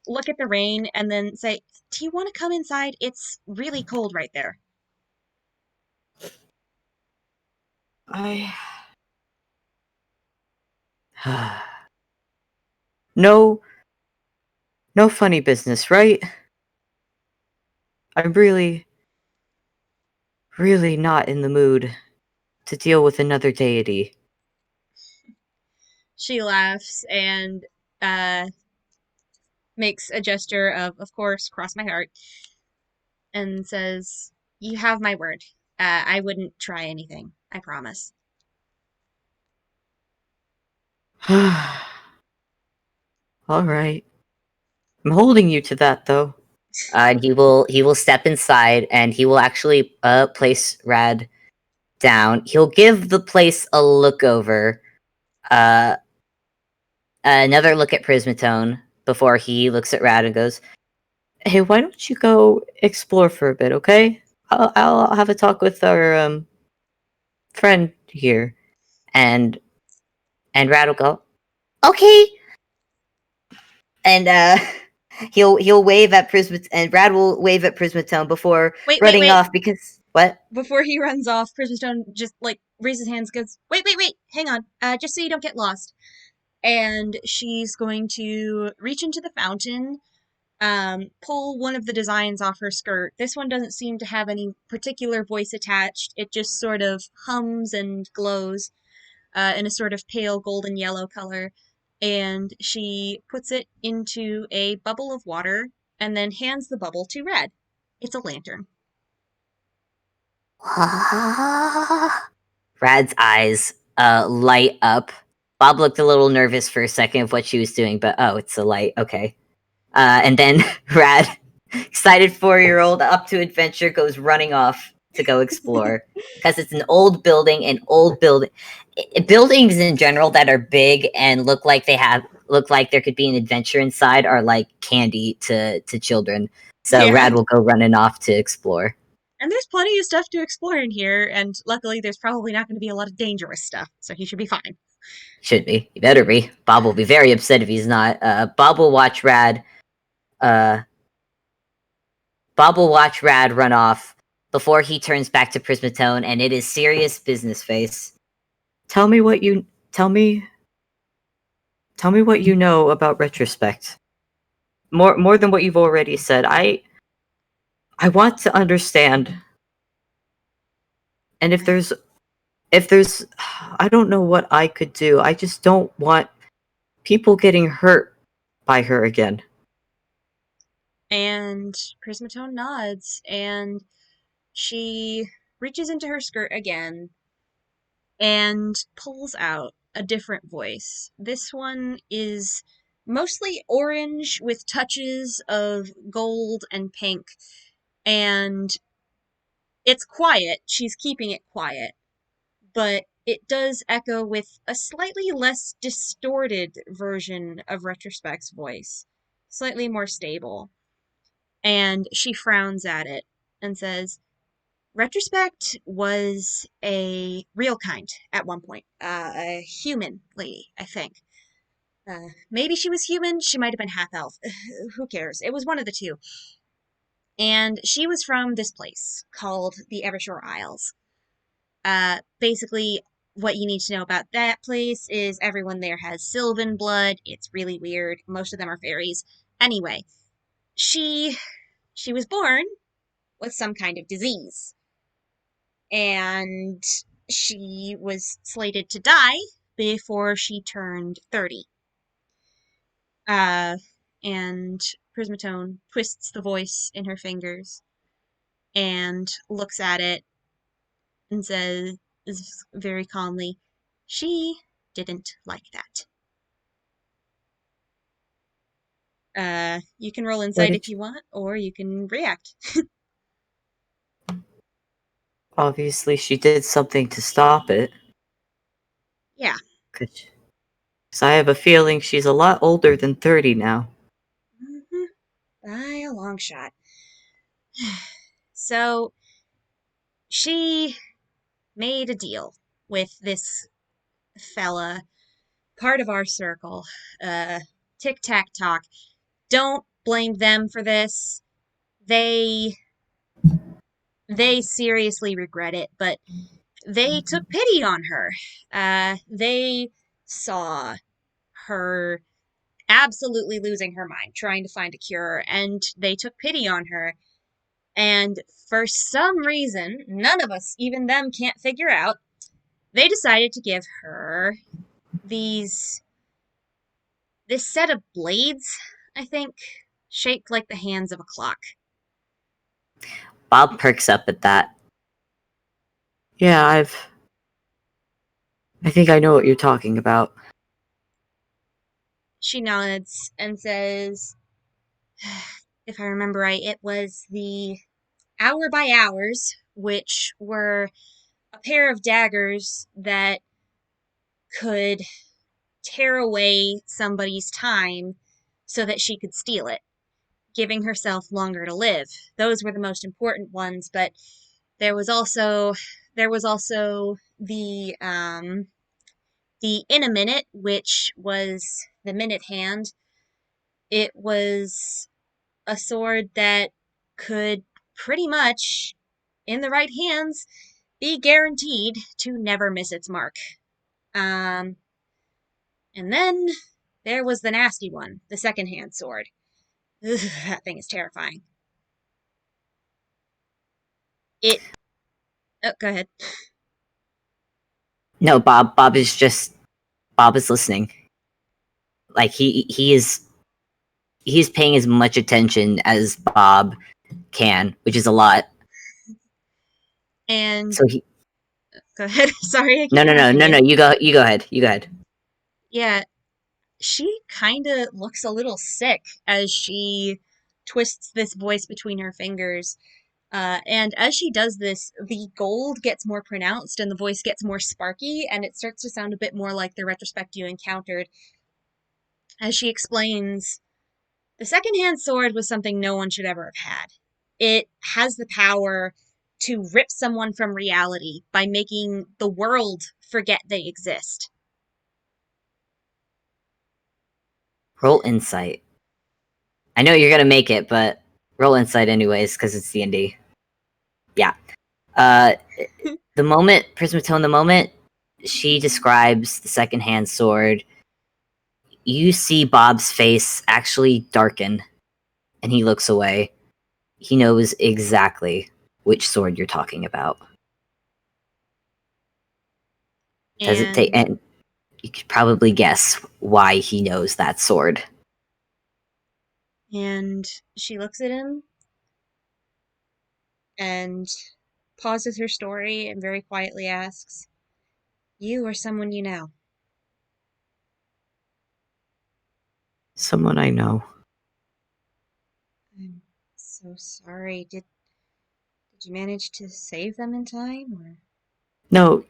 look at the rain and then say, do you want to come inside? It's really cold right there. I no funny business, right? I'm really not in the mood to deal with another deity. She laughs and makes a gesture of course, cross my heart, and says, you have my word. I wouldn't try anything. I promise. All right. I'm holding you to that, though. And he will step inside, and he will actually place Rad down. He'll give the place a look over, another look at Prismatone before he looks at Rad and goes, "Hey, why don't you go explore for a bit, okay? I'll have a talk with our friend here, and Rad will go, okay, and he'll wave at Prismat, and Brad will wave at Prismatone before Wait, wait, running wait. off because what? Before he runs off, Prismastone just like raises hands, goes, wait, wait, wait, hang on, just so you don't get lost. And she's going to reach into the fountain, pull one of the designs off her skirt. This one doesn't seem to have any particular voice attached. It just sort of hums and glows in a sort of pale golden yellow color. And she puts it into a bubble of water and then hands the bubble to Red. It's a lantern. Rad's eyes light up. Bob looked a little nervous for a second of what she was doing, but oh, it's a light. Okay. And then Rad, excited 4-year-old up to adventure, goes running off to go explore because it's an old building. Buildings in general that are big and look like there could be an adventure inside are like candy to children. So Yeah. Rad will go running off to explore. And there's plenty of stuff to explore in here, and luckily there's probably not going to be a lot of dangerous stuff, so he should be fine. Should be. He better be. Bob will be very upset if he's not. Bob will watch Rad. Bob will watch Rad run off before he turns back to Prismatone, and it is serious business face. Tell me what you know about retrospect. More than what you've already said. I want to understand. And if there's I don't know what I could do. I just don't want people getting hurt by her again. And Prismatone nods, and she reaches into her skirt again and pulls out a different voice. This one is mostly orange with touches of gold and pink, and it's quiet. She's keeping it quiet, but it does echo with a slightly less distorted version of Retrospect's voice, slightly more stable. And she frowns at it and says, Retrospect was a real kind at one point. A human lady, I think. Maybe she was human, she might have been half elf. Who cares? It was one of the two. And she was from this place called the Evershore Isles. Basically, what you need to know about that place is everyone there has Sylvan blood. It's really weird. Most of them are fairies. Anyway, she was born with some kind of disease, and she was slated to die before she turned 30. Uh, and Prismatone twists the voice in her fingers and looks at it and says very calmly, she didn't like that. You can roll What insight did if you want, or you can react. Obviously, she did something to stop it. Yeah. Because I have a feeling she's a lot older than 30 now. Mm-hmm. By a long shot. So, she made a deal with this fella, part of our circle. Tic Tac Talk. Don't blame them for this. They seriously regret it, but they took pity on her. They saw her absolutely losing her mind, trying to find a cure, and they took pity on her. And for some reason, none of us, even them, can't figure out, they decided to give her these this set of blades, I think, shaped like the hands of a clock. Bob perks up at that. Yeah, I think I know what you're talking about. She nods and says, if I remember right, it was the hour by hours, which were a pair of daggers that could tear away somebody's time so that she could steal it, giving herself longer to live. Those were the most important ones, but There was also the in a minute, which was the minute hand. It was a sword that could pretty much, in the right hands, be guaranteed to never miss its mark. Um, and then there was the nasty one, the second hand sword. Ugh, that thing is terrifying. It. Oh, go ahead. No, Bob. Bob is listening. Like he's paying as much attention as Bob can, which is a lot. And So he go ahead. Sorry, I no keep no no interrupting no you. no. You go ahead. You go ahead. Yeah, she kind of looks a little sick as she twists this voice between her fingers. And as she does this, the gold gets more pronounced and the voice gets more sparky, and it starts to sound a bit more like the retrospect you encountered. As she explains, the second-hand sword was something no one should ever have had. It has the power to rip someone from reality by making the world forget they exist. Roll insight. I know you're gonna make it, but roll insight anyways because it's D&D. Yeah. Uh, the moment Prismatone, the moment she describes the second-hand sword, you see Bob's face actually darken, and he looks away. He knows exactly which sword you're talking about. Doesn't take, And and you could probably guess why he knows that sword. and she looks at him and pauses her story and very quietly asks, "You or someone you know?" Someone I know. I'm so sorry. Did you manage to save them in time or No,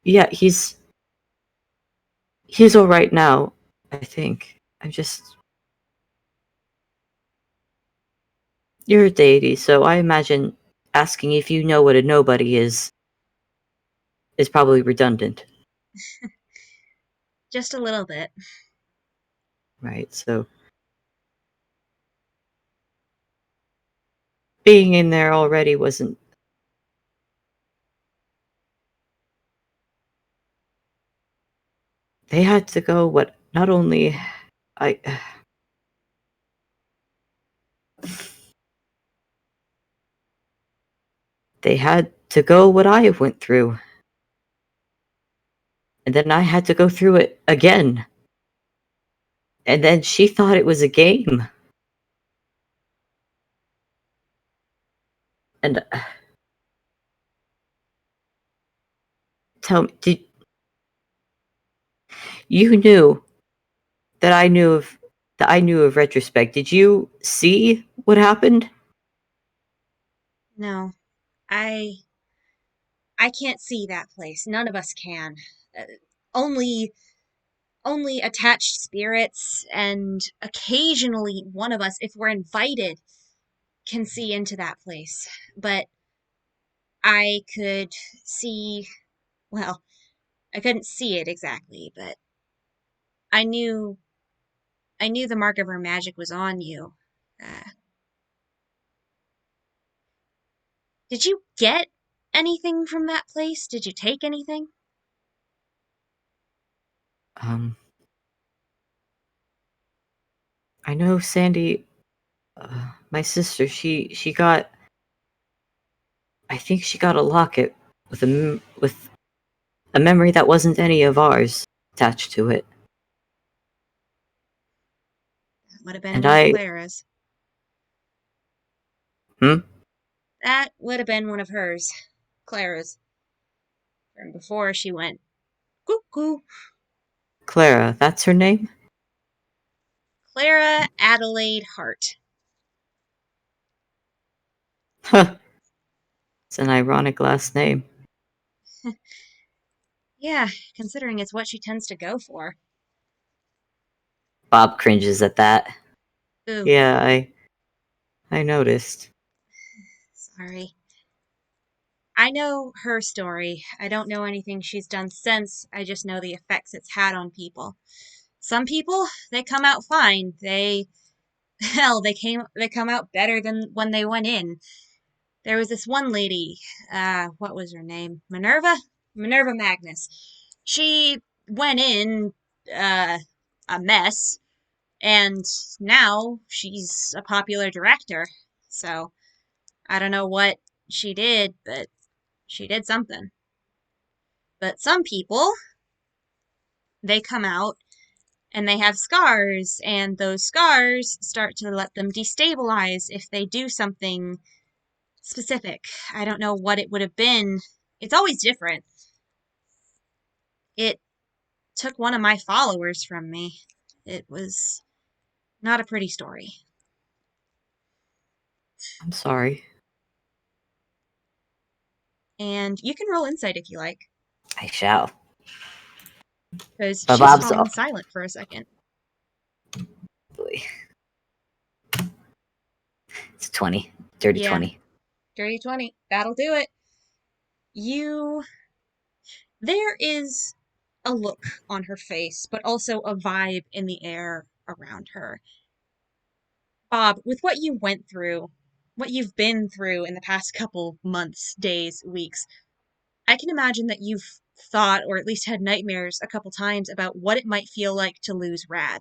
yeah, he's all right now. I think. I'm just you're a deity, so I imagine asking if you know what a nobody is probably redundant, just a little bit? right? So being in there already wasn't. They had to go. What? Not only I. They had to go what I went through, and then I had to go through it again. And then she thought it was a game. And tell me, did you knew that I knew of retrospect? Did you see what happened? No. I I can't see that place. None of us can. Uh, only only attached spirits and occasionally one of us, if we're invited, can see into that place. But I could see, well, I couldn't see it exactly, but I knew I knew the mark of her magic was on you. Uh, did you get anything from that place? Did you take anything? Um, I know Sandy, my sister. She got. I think she got a locket with with a memory that wasn't any of ours attached to it. That would have been And one of I. Clara's. Hmm. That would have been one of hers. Clara's. From before she went cuckoo. Clara, that's her name. Clara Adelaide Hart. Huh. It's an ironic last name. Yeah, considering it's what she tends to go for. Bob cringes at that. Ooh, Yeah, I noticed. sorry. I know her story. I don't know anything she's done since. I just know the effects it's had on people. Some people, they come out fine. Hell, they come out better than when they went in. There was this one lady, what was her name? Minerva? Minerva Magnus. She went in, uh, a mess, and now she's a popular director. So, I don't know what she did, but she did something. But some people, they come out and they have scars, and those scars start to let them destabilize if they do something specific. I don't know what it would have been. It's always different. It took one of my followers from me. It was not a pretty story. I'm sorry. And you can roll insight if you like, I shall. because But she's Bob's fallen silent for a second. It's 20. Dirty Yeah, 20. dirty 20. That'll do it. You. There is a look on her face, but also a vibe in the air around her. Bob, with what you went through, what you've been through in the past couple months, days, weeks, I can imagine that you've thought, or at least had nightmares a couple times about what it might feel like to lose Rad.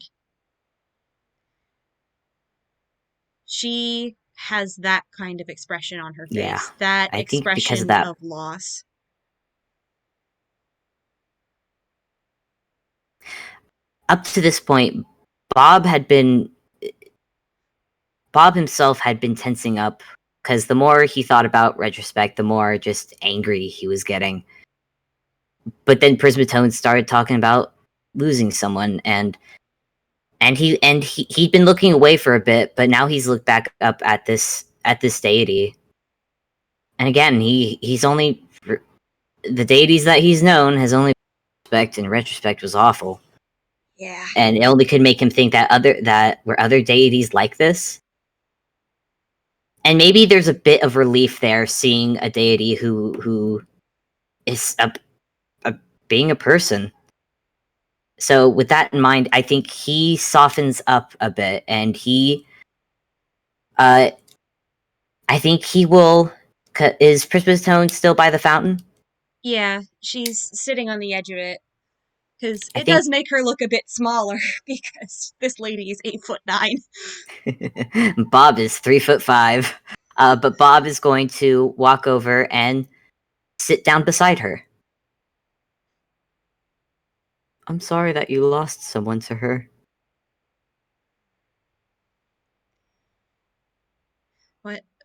She has that kind of expression on her Yeah. face, that I think because of expression that, of loss. up to this point, Bob had been Bob himself had been tensing up because the more he thought about retrospect, the more just angry he was getting. But then Prismatone started talking about losing someone, he'd been looking away for a bit, but now he's looked back up at this deity, and again he's only the deities that he's known has only respect, and retrospect was awful, Yeah. and it only could make him think that were other deities like this. And maybe there's a bit of relief there seeing a deity who is a being a person. So with that in mind, I think he softens up a bit, and uh, I think he will. Is Prismatone still by the fountain? Yeah, she's sitting on the edge of it. Because I it does think make her look a bit smaller because this lady is 8'9". Bob is 3'5", but Bob is going to walk over and sit down beside her. I'm sorry that you lost someone to her.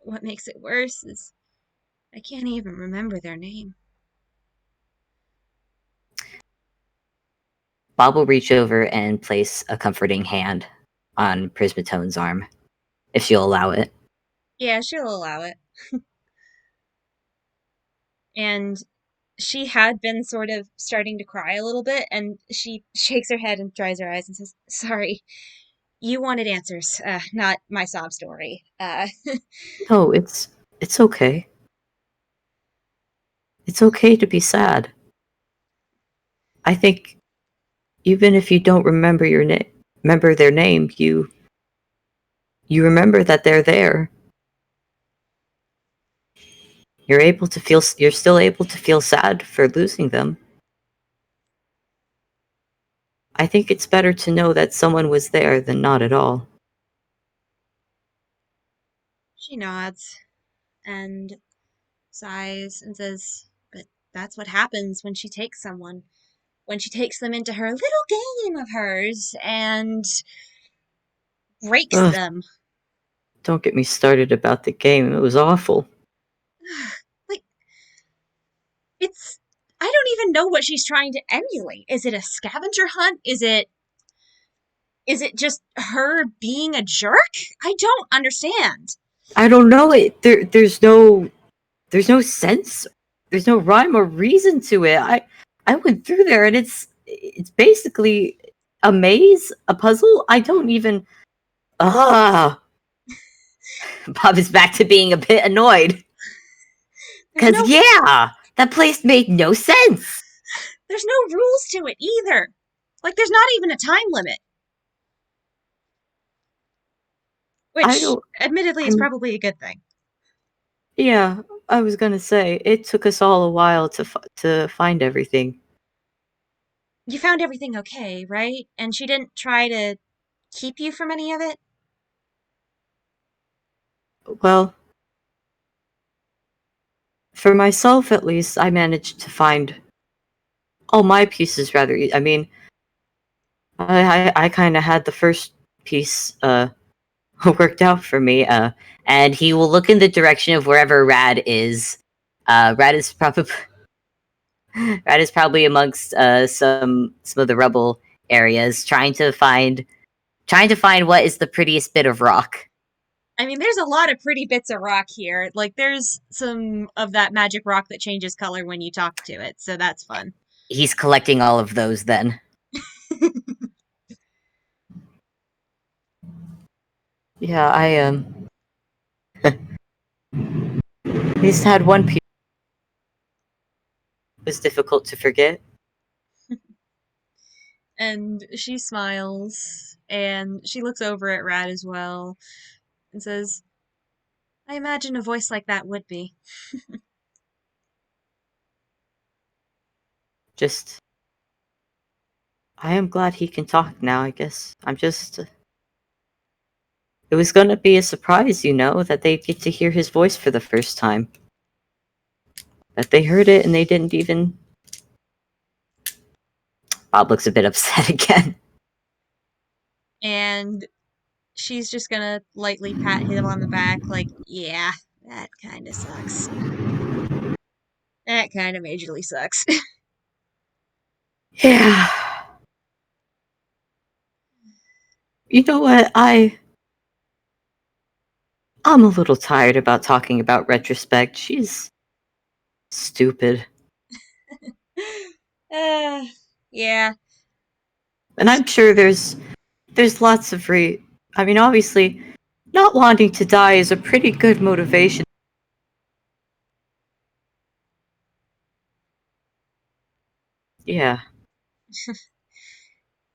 What makes it worse is I can't even remember their name. Bob will reach over and place a comforting hand on Prismatone's arm, if she'll allow it. Yeah, she'll allow it. And she had been sort of starting to cry a little bit, and she shakes her head and dries her eyes and says, "Sorry, you wanted answers, not my sob story." No, it's okay. It's okay to be sad. I think even if you don't remember remember their name, you remember that they're there. You're still able to feel sad for losing them. I think it's better to know that someone was there than not at all. She nods and sighs and says, "But that's what happens when she takes someone. When she takes them into her little game of hers and breaks Ugh, them." don't get me started about the game. It was awful. Like, it's. I don't even know what she's trying to emulate. Is it a scavenger hunt? Is it just her being a jerk? I don't understand. I don't know it. There's no sense. There's no rhyme or reason to it. I went through there, and it's basically a maze, a puzzle. I don't even. Ah, Bob is back to being a bit annoyed. There's Because, no yeah, that place made no sense. there's no rules to it either. Like there's not even a time limit, I which don't, admittedly I is mean, probably a good thing. yeah, I was gonna say, it took us all a while to find everything. You found everything okay, right? And she didn't try to keep you from any of it? Well, for myself at least, I managed to find all my pieces rather. I mean, I kind of had the first piece worked out for me. And he will look in the direction of wherever Rad is. Rad is probably Rad is probably amongst some of the rubble areas, trying to find what is the prettiest bit of rock. I mean, there's a lot of pretty bits of rock here. Like, there's some of that magic rock that changes color when you talk to it, so that's fun. He's collecting all of those. Then, yeah, he's had one piece that was difficult to forget. And she smiles, and she looks over at Rad as well, and says, I imagine a voice like that would be. Just, I am glad he can talk now. I guess I'm just. It was gonna be a surprise, that they get to hear his voice for the first time. That they heard it and they didn't even. Bob looks a bit upset again. And she's just gonna lightly pat him on the back, like, yeah, that kinda sucks. That kinda majorly sucks. Yeah. You know what? I'm a little tired about talking about retrospect. She's stupid. uh, yeah. And I'm sure there's lots of I mean, obviously, not wanting to die is a pretty good motivation. Yeah.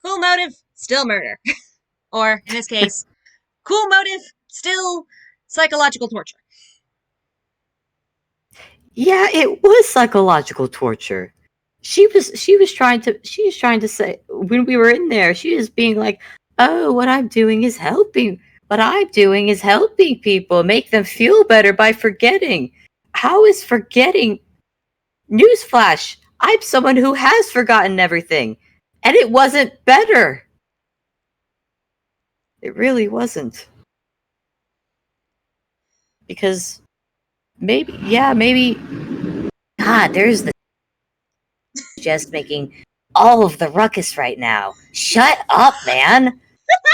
Cool motive, still murder. Or, in this case, cool motive, still psychological torture. Yeah, it was psychological torture. She was trying to say when we were in there, she was being like, "Oh, what I'm doing is helping. What I'm doing is helping people, make them feel better by forgetting." How is forgetting newsflash? I'm someone who has forgotten everything, and it wasn't better. It really wasn't. Because maybe God, there's the just making all of the ruckus right now. Shut up, man.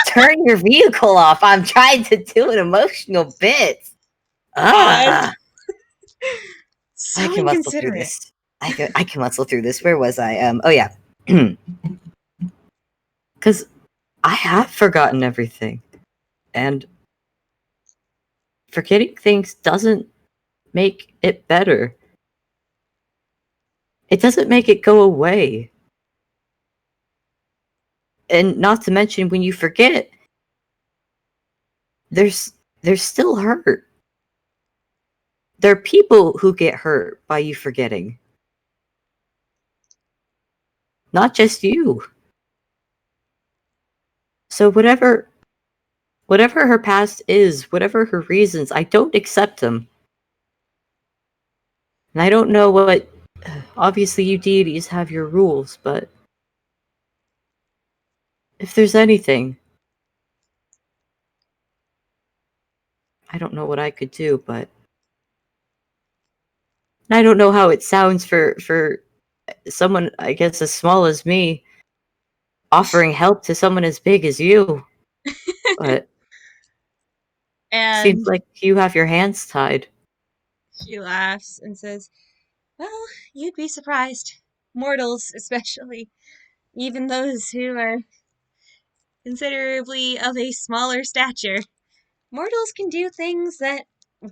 Turn your vehicle off. I'm trying to do an emotional bit. God. Ah, I So can muscle through inconsiderate. this. I can muscle through this. Where was I? Oh yeah. Cuz I have forgotten everything. And forgetting things doesn't make it better. It doesn't make it go away. And not to mention when you forget, there's there's still hurt. There are people who get hurt by you forgetting. Not just you. So whatever her past is, whatever her reasons, I don't accept them. And I don't know what obviously you deities have your rules, but if there's anything, I don't know what I could do, but I don't know how it sounds for someone I guess as small as me offering help to someone as big as you. But seems And like you have your hands tied. she laughs and says, well, you'd be surprised. Mortals, especially. Even those who are considerably of a smaller stature. Mortals can do things that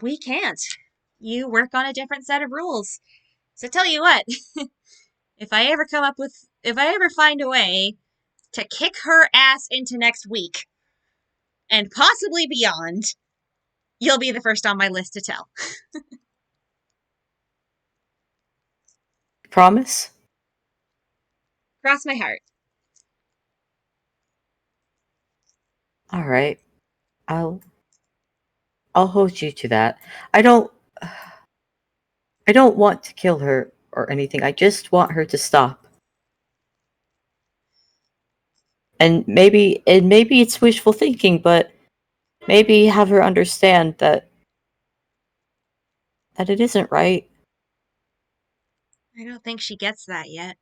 we can't. you work on a different set of rules. So tell you what, if I ever find a way to kick her ass into next week, and possibly beyond, you'll be the first on my list to tell. Promise? Cross my heart. All right. I'll hold you to that. I don't want to kill her or anything. I just want her to stop. And maybe it's wishful thinking, but maybe have her understand that it isn't right. I don't think she gets that yet.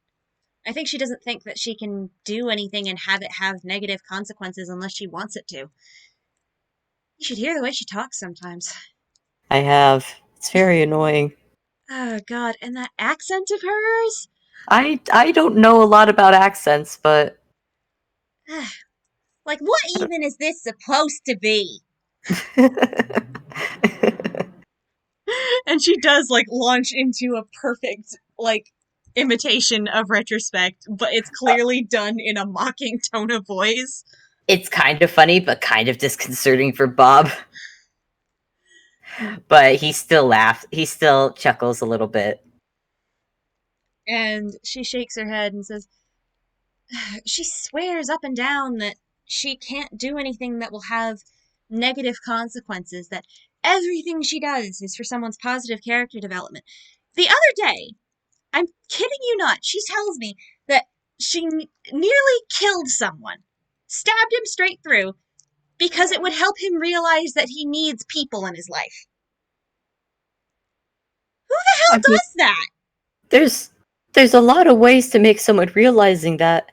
I think she doesn't think that she can do anything and have it have negative consequences unless she wants it to. You should hear the way she talks sometimes. I have. It's very annoying. Oh, God. And that accent of hers? I don't know a lot about accents, but Like, what even is this supposed to be? And she does, like, launch into a perfect, like, imitation of Retrospect, but it's clearly done in a mocking tone of voice. It's kind of funny, but kind of disconcerting for Bob. But he still laughs. He still chuckles a little bit. And she shakes her head and says, she swears up and down that she can't do anything that will have negative consequences, that everything she does is for someone's positive character development. The other day, I'm kidding you not, she tells me that she nearly killed someone, stabbed him straight through, because it would help him realize that he needs people in his life. Who the hell does that? There's a lot of ways to make someone realizing that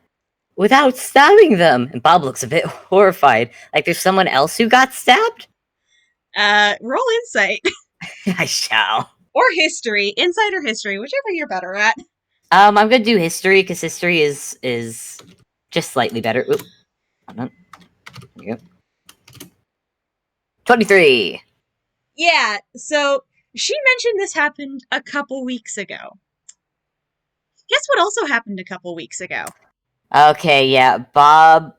without stabbing them. And Bob looks a bit horrified. Like there's someone else who got stabbed? Roll insight. I shall. Or history. Insight or history, whichever you're better at. I'm gonna do history because history is just slightly better. Oop. Hold on. There you go. 23. Yeah, so she mentioned this happened a couple weeks ago. Guess what also happened a couple weeks ago? Okay, yeah, Bob.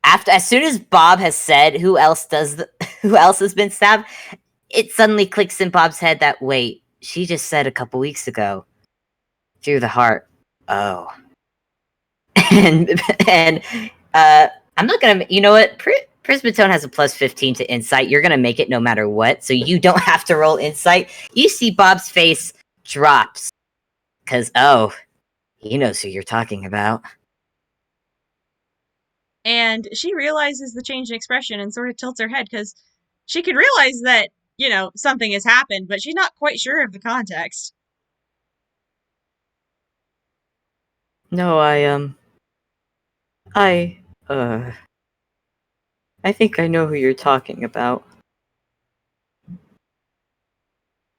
As soon as Bob has said who else has been stabbed, it suddenly clicks in Bob's head that wait, she just said a couple weeks ago, through the heart. Oh, and I'm not gonna. You know what? Prismatone has a plus 15 to insight. You're gonna make it no matter what, so you don't have to roll insight. You see Bob's face drops because he knows who you're talking about. And she realizes the change in expression and sort of tilts her head because she can realize that, something has happened, but she's not quite sure of the context. No, I think I know who you're talking about.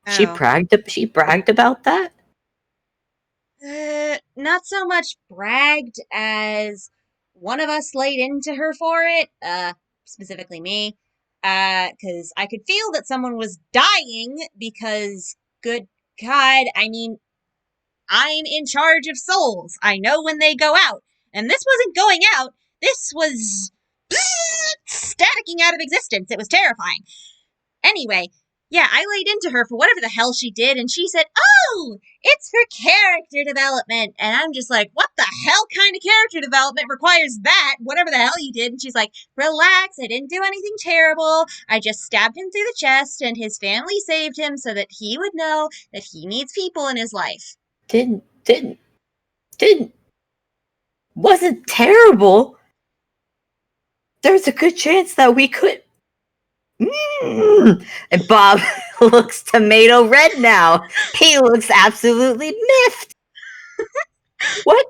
Oh. She bragged about that? Not so much bragged as one of us laid into her for it, specifically me, because I could feel that someone was dying because, good God, I mean, I'm in charge of souls. I know when they go out. And this wasn't going out. This was staticking out of existence. It was terrifying. Anyway, yeah, I laid into her for whatever the hell she did, and she said, oh, it's for character development. And I'm just like, what the hell kind of character development requires that? Whatever the hell you did. And she's like, relax, I didn't do anything terrible. I just stabbed him through the chest, and his family saved him so that he would know that he needs people in his life. Wasn't terrible. There's a good chance that we could. And Bob looks tomato red now. He looks absolutely miffed. What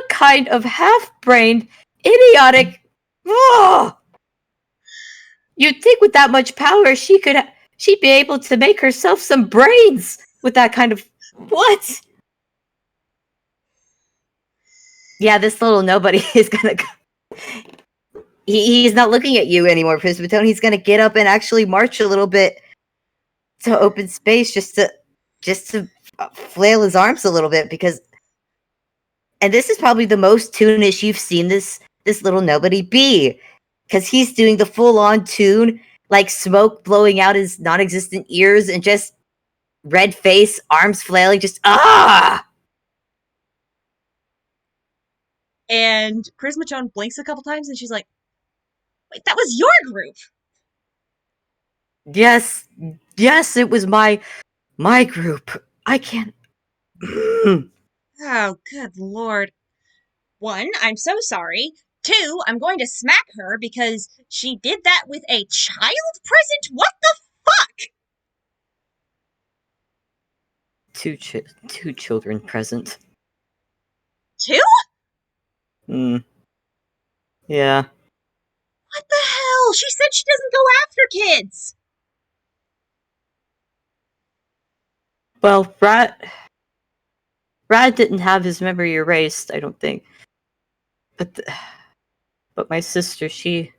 kind of half-brained, idiotic? Oh! You'd think with that much power, she'd be able to make herself some brains with that kind of what? Yeah, this little nobody is gonna go. He's not looking at you anymore, Prismatone. He's gonna get up and actually march a little bit to open space just to flail his arms a little bit because, and this is probably the most toonish you've seen this little nobody be, because he's doing the full on tune, like smoke blowing out his non-existent ears and just red face, arms flailing, just And Prismatone blinks a couple times and she's like, wait, that was your group. Yes, yes, it was my group. I can't. Oh, good lord. One, I'm so sorry. Two, I'm going to smack her because she did that with a child present? What the fuck? Two children present. Two? Yeah. What the hell? She said she doesn't go after kids. Well, Rad didn't have his memory erased, I don't think. But my sister, she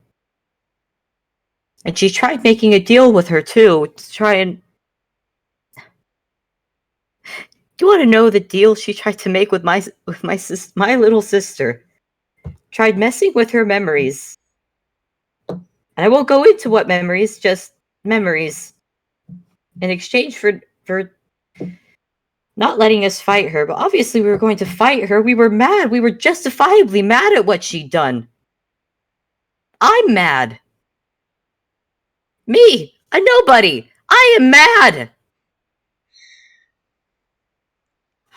tried making a deal with her too to try and. Do you want to know the deal she tried to make with my little sister? Tried messing with her memories. And I won't go into what memories, just memories. In exchange for not letting us fight her, but obviously we were going to fight her. We were mad. We were justifiably mad at what she'd done. I'm mad. Me, a nobody. I am mad.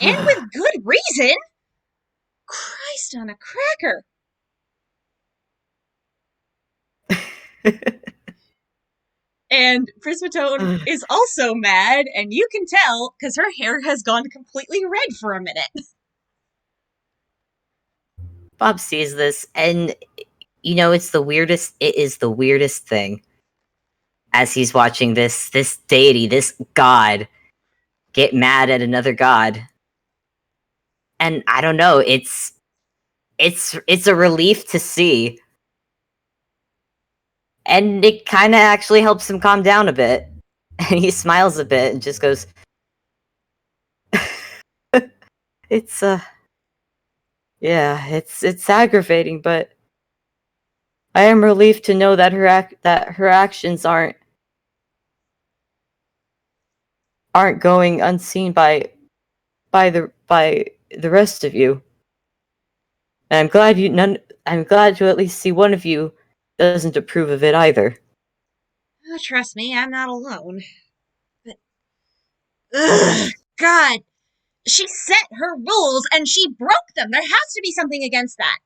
And with good reason. Christ on a cracker. And Prismatone is also mad, and you can tell because her hair has gone completely red for a minute. Bob sees this, and it's the weirdest. It is the weirdest thing as he's watching this deity, this god, get mad at another god. And I don't know, it's a relief to see. And it kind of actually helps him calm down a bit. And he smiles a bit and just goes, it's yeah, it's aggravating, but I am relieved to know that her actions aren't going unseen by the rest of you. And I'm glad to at least see one of you doesn't approve of it either. Oh, trust me, I'm not alone. But ugh, God, she set her rules and she broke them. There has to be something against that.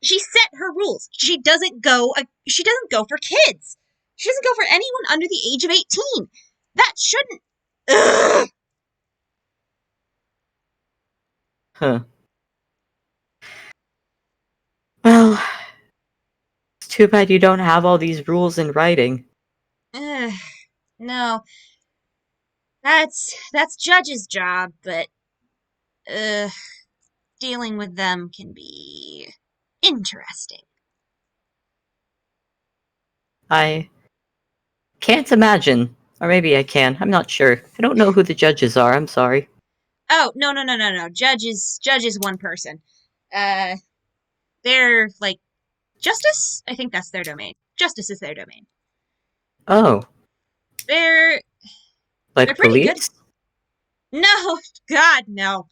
She set her rules. She doesn't go for kids. She doesn't go for anyone under the age of 18. That shouldn't. Ugh. Huh. Well, it's too bad you don't have all these rules in writing. No. That's Judge's job, but dealing with them can be interesting. I can't imagine. Or maybe I can. I'm not sure. I don't know who the judges are. I'm sorry. Oh, no. Judge is one person. They're like Justice? I think that's their domain. Justice is their domain. Oh. They're Like pretty good. police? No, God, no.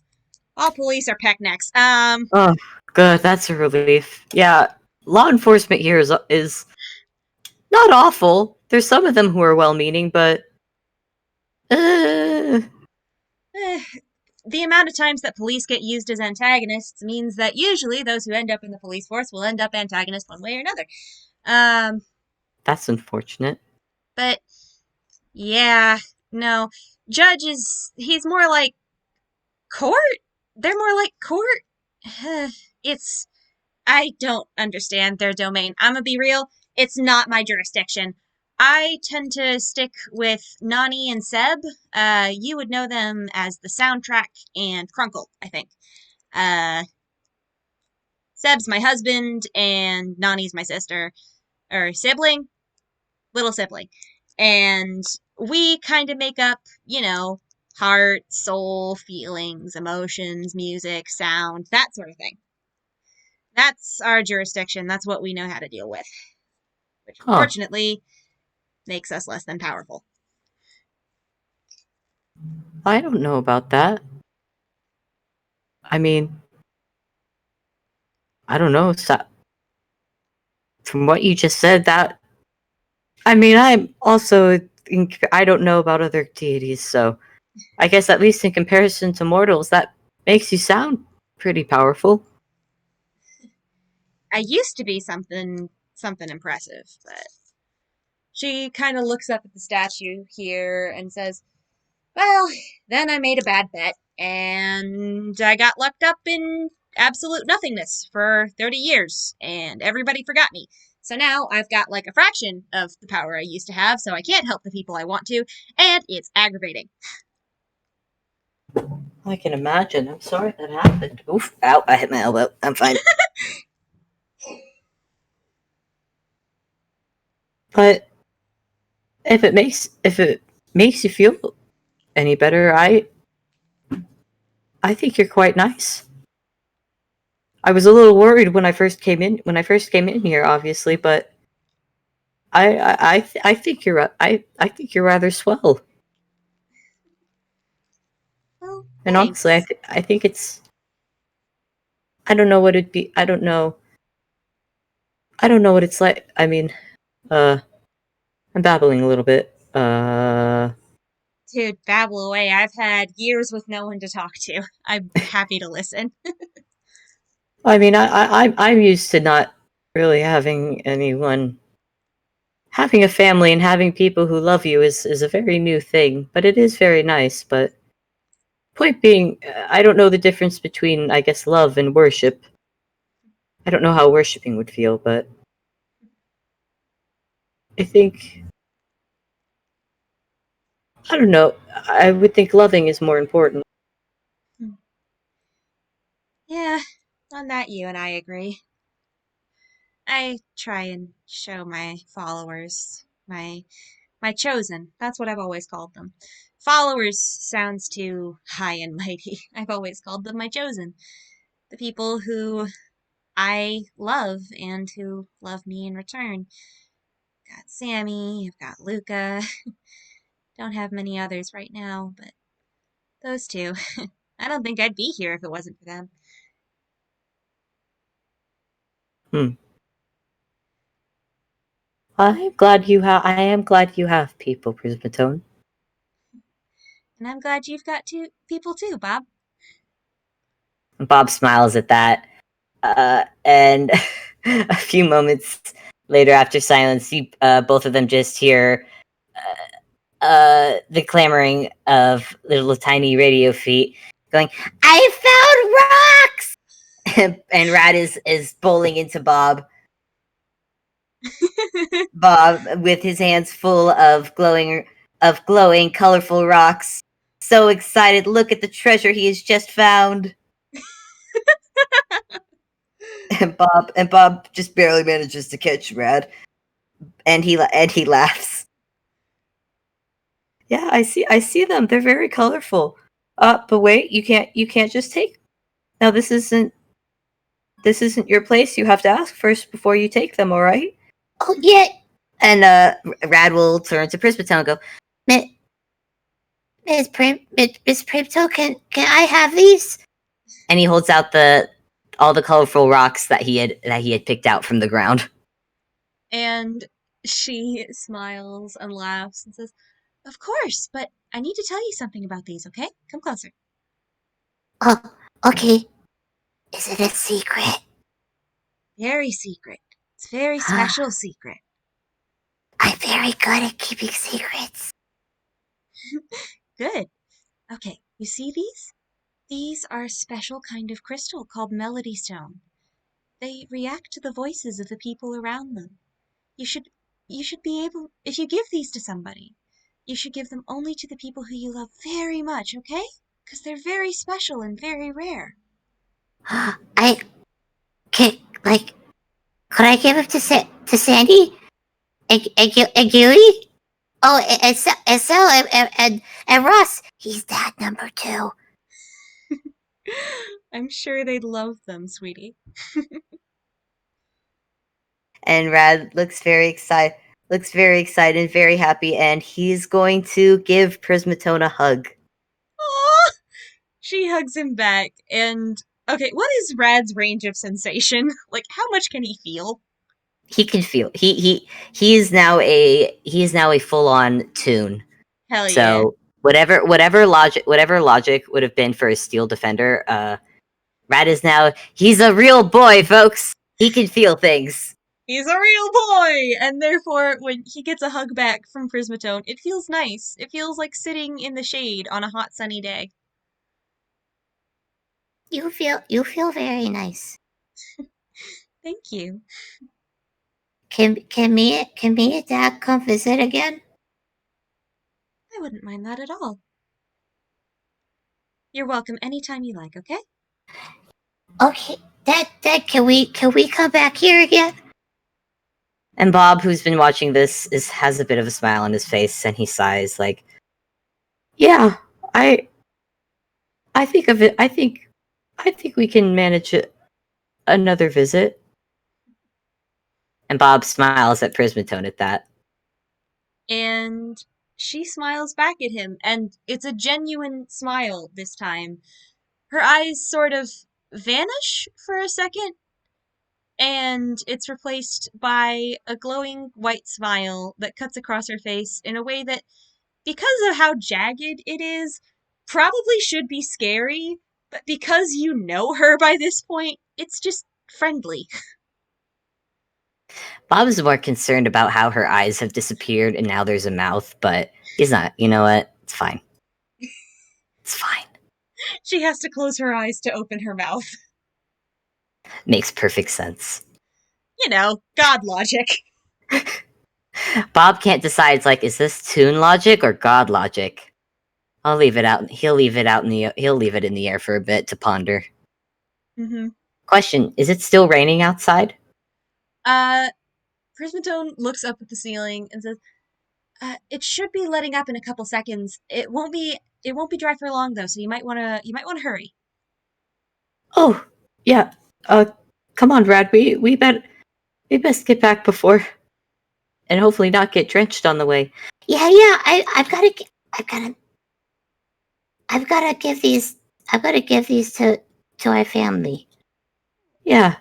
All police are pecknecks. Oh, good. That's a relief. Yeah, law enforcement here is not awful. There's some of them who are well-meaning, but the amount of times that police get used as antagonists means that usually those who end up in the police force will end up antagonists one way or another. That's unfortunate. But yeah, no. Judge he's more like court? They're more like court. I don't understand their domain. I'm gonna be real, it's not my jurisdiction. I tend to stick with Nani and Seb. You would know them as the soundtrack and Crunkle, I think. Seb's my husband and Nani's my sister. Or sibling? Little sibling. And we kind of make up, heart, soul, feelings, emotions, music, sound, that sort of thing. That's our jurisdiction. That's what we know how to deal with, which Huh. unfortunately makes us less than powerful. I don't know about that. I mean, I don't know. From what you just said, that I mean, I'm also I don't know about other deities, so I guess at least in comparison to mortals, that makes you sound pretty powerful. I used to be something impressive, but she kind of looks up at the statue here and says, "Well, then I made a bad bet, and I got locked up in absolute nothingness for 30 years, and everybody forgot me. So now I've got like a fraction of the power I used to have, so I can't help the people I want to, and it's aggravating." I can imagine. I'm sorry that happened. Oof! Ow! I hit my elbow. I'm fine. But if it makes you feel any better, I think you're quite nice. I was a little worried when I first came in here, obviously, but I think I think you're rather swell. Well, And honestly, thanks. I think it's I don't know what it'd be. I don't know what it's like. I mean, uh, I'm babbling a little bit. Dude, babble away. I've had years with no one to talk to. I'm happy to listen. I mean, I'm used to not really having anyone. Having a family and having people who love you is a very new thing, but it is very nice. But point being, I don't know the difference between, I guess, love and worship. I don't know how worshiping would feel, but I think I don't know. I would think loving is more important. Yeah, on that you and I agree. I try and show my followers, my chosen. That's what I've always called them. Followers sounds too high and mighty. I've always called them my chosen. The people who I love and who love me in return. Got Sammy, I've got Luca. Don't have many others right now, but those two. I don't think I'd be here if it wasn't for them. Hmm. I am glad you have people, Prismatone. And I'm glad you've got two people too, Bob. Bob smiles at that, and a few moments later, after silence, both of them just hear the clamoring of little tiny radio feet going, "I found rocks!" And Rad is bowling into Bob with his hands full of glowing, colorful rocks. So excited! Look at the treasure he has just found. And Bob just barely manages to catch Rad, and he laughs. Yeah, I see them. They're very colorful. But wait, you can't just take. No, this isn't your place. You have to ask first before you take them. All right? Oh yeah. And Rad will turn to Prismatel and go, Miss Primto, can I have these? And he holds out the all the colorful rocks that he had picked out from the ground. And she smiles and laughs and says, "Of course, but I need to tell you something about these, okay? Come closer." Oh, okay. Is it a secret? Very secret. It's very special secret. I'm very good at keeping secrets. Good. Okay, you see these? These are a special kind of crystal called Melody Stone. They react to the voices of the people around them. You should you should be able if you give these to somebody, you should give them only to the people who you love very much, okay? Because they're very special and very rare. I can like. Could I give it to to Sandy? And Gilly? Oh, and Russ, he's dad number 2. I'm sure they'd love them, sweetie. And Rad looks very excited, very happy, and he's going to give Prismatone a hug. Aww! She hugs him back, and okay, what is Rad's range of sensation? Like, how much can he feel? He can feel he is now a full on Toon. Hell yeah. So whatever logic would have been for a Steel Defender, Rad is now he's a real boy, folks. He can feel things. He's a real boy! And therefore, when he gets a hug back from Prismatone, it feels nice. It feels like sitting in the shade on a hot sunny day. You feel very nice. Thank you. Can me and Dad come visit again? I wouldn't mind that at all. You're welcome anytime you like, okay? Okay, Dad, can we come back here again? And Bob, who's been watching this, has a bit of a smile on his face, and he sighs like, "Yeah, I think of it. I think we can manage another visit." And Bob smiles at Prismatone at that. And she smiles back at him, and it's a genuine smile this time. Her eyes sort of vanish for a second, and it's replaced by a glowing white smile that cuts across her face in a way that, because of how jagged it is, probably should be scary, but because you know her by this point, it's just friendly. Bob is more concerned about how her eyes have disappeared and now there's a mouth, but he's not. You know what? It's fine. It's fine. She has to close her eyes to open her mouth. Makes perfect sense. You know, God logic. Bob can't decide. It's like, is this Toon logic or God logic? I'll leave it out. He'll leave it in the air for a bit to ponder. Mm-hmm. Question: is it still raining outside? Prismatone looks up at the ceiling and says, "It should be letting up in a couple seconds. It won't be. It won't be dry for long though, so you might wanna. You might wanna hurry." Oh, yeah. Come on, Brad. We best get back before, and hopefully not get drenched on the way. Yeah. I've gotta give these. I've gotta give these to our family. Yeah,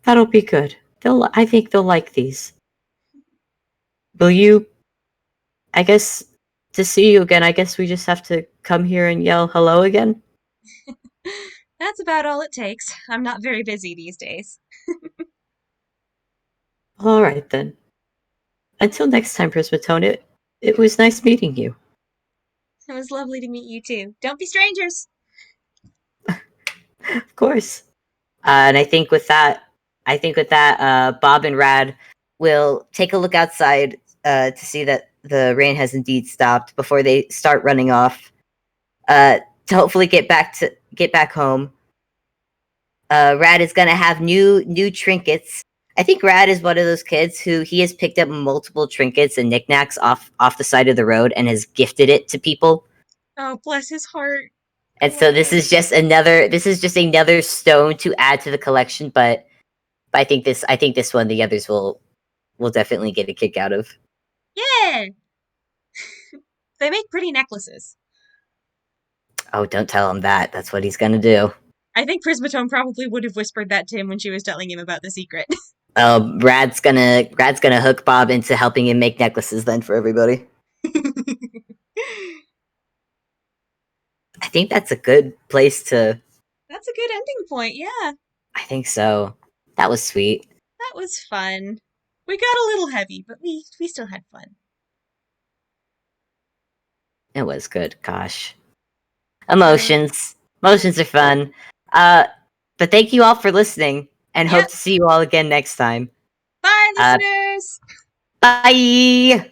that'll be good. I think they'll like these. Will you? I guess to see you again. I guess we just have to come here and yell hello again. That's about all it takes. I'm not very busy these days. All right then. Until next time, Prismatone. It was nice meeting you. It was lovely to meet you too. Don't be strangers. Of course. And I think with that, Bob and Rad will take a look outside to see that the rain has indeed stopped before they start running off. To hopefully get back home. Rad is gonna have new trinkets. I think Rad is one of those kids who he has picked up multiple trinkets and knickknacks off the side of the road and has gifted it to people. Oh, bless his heart. And so this is just another stone to add to the collection, but I think this one the others will definitely get a kick out of. Yeah! They make pretty necklaces. Oh, don't tell him that. That's what he's gonna do. I think Prismatone probably would have whispered that to him when she was telling him about the secret. Rad's gonna hook Bob into helping him make necklaces then for everybody. I think that's a good place to. That's a good ending point, yeah. I think so. That was sweet. That was fun. We got a little heavy, but we still had fun. It was good. Gosh, emotions are fun. But thank you all for listening, and hope to see you all again next time. Bye, listeners. Bye.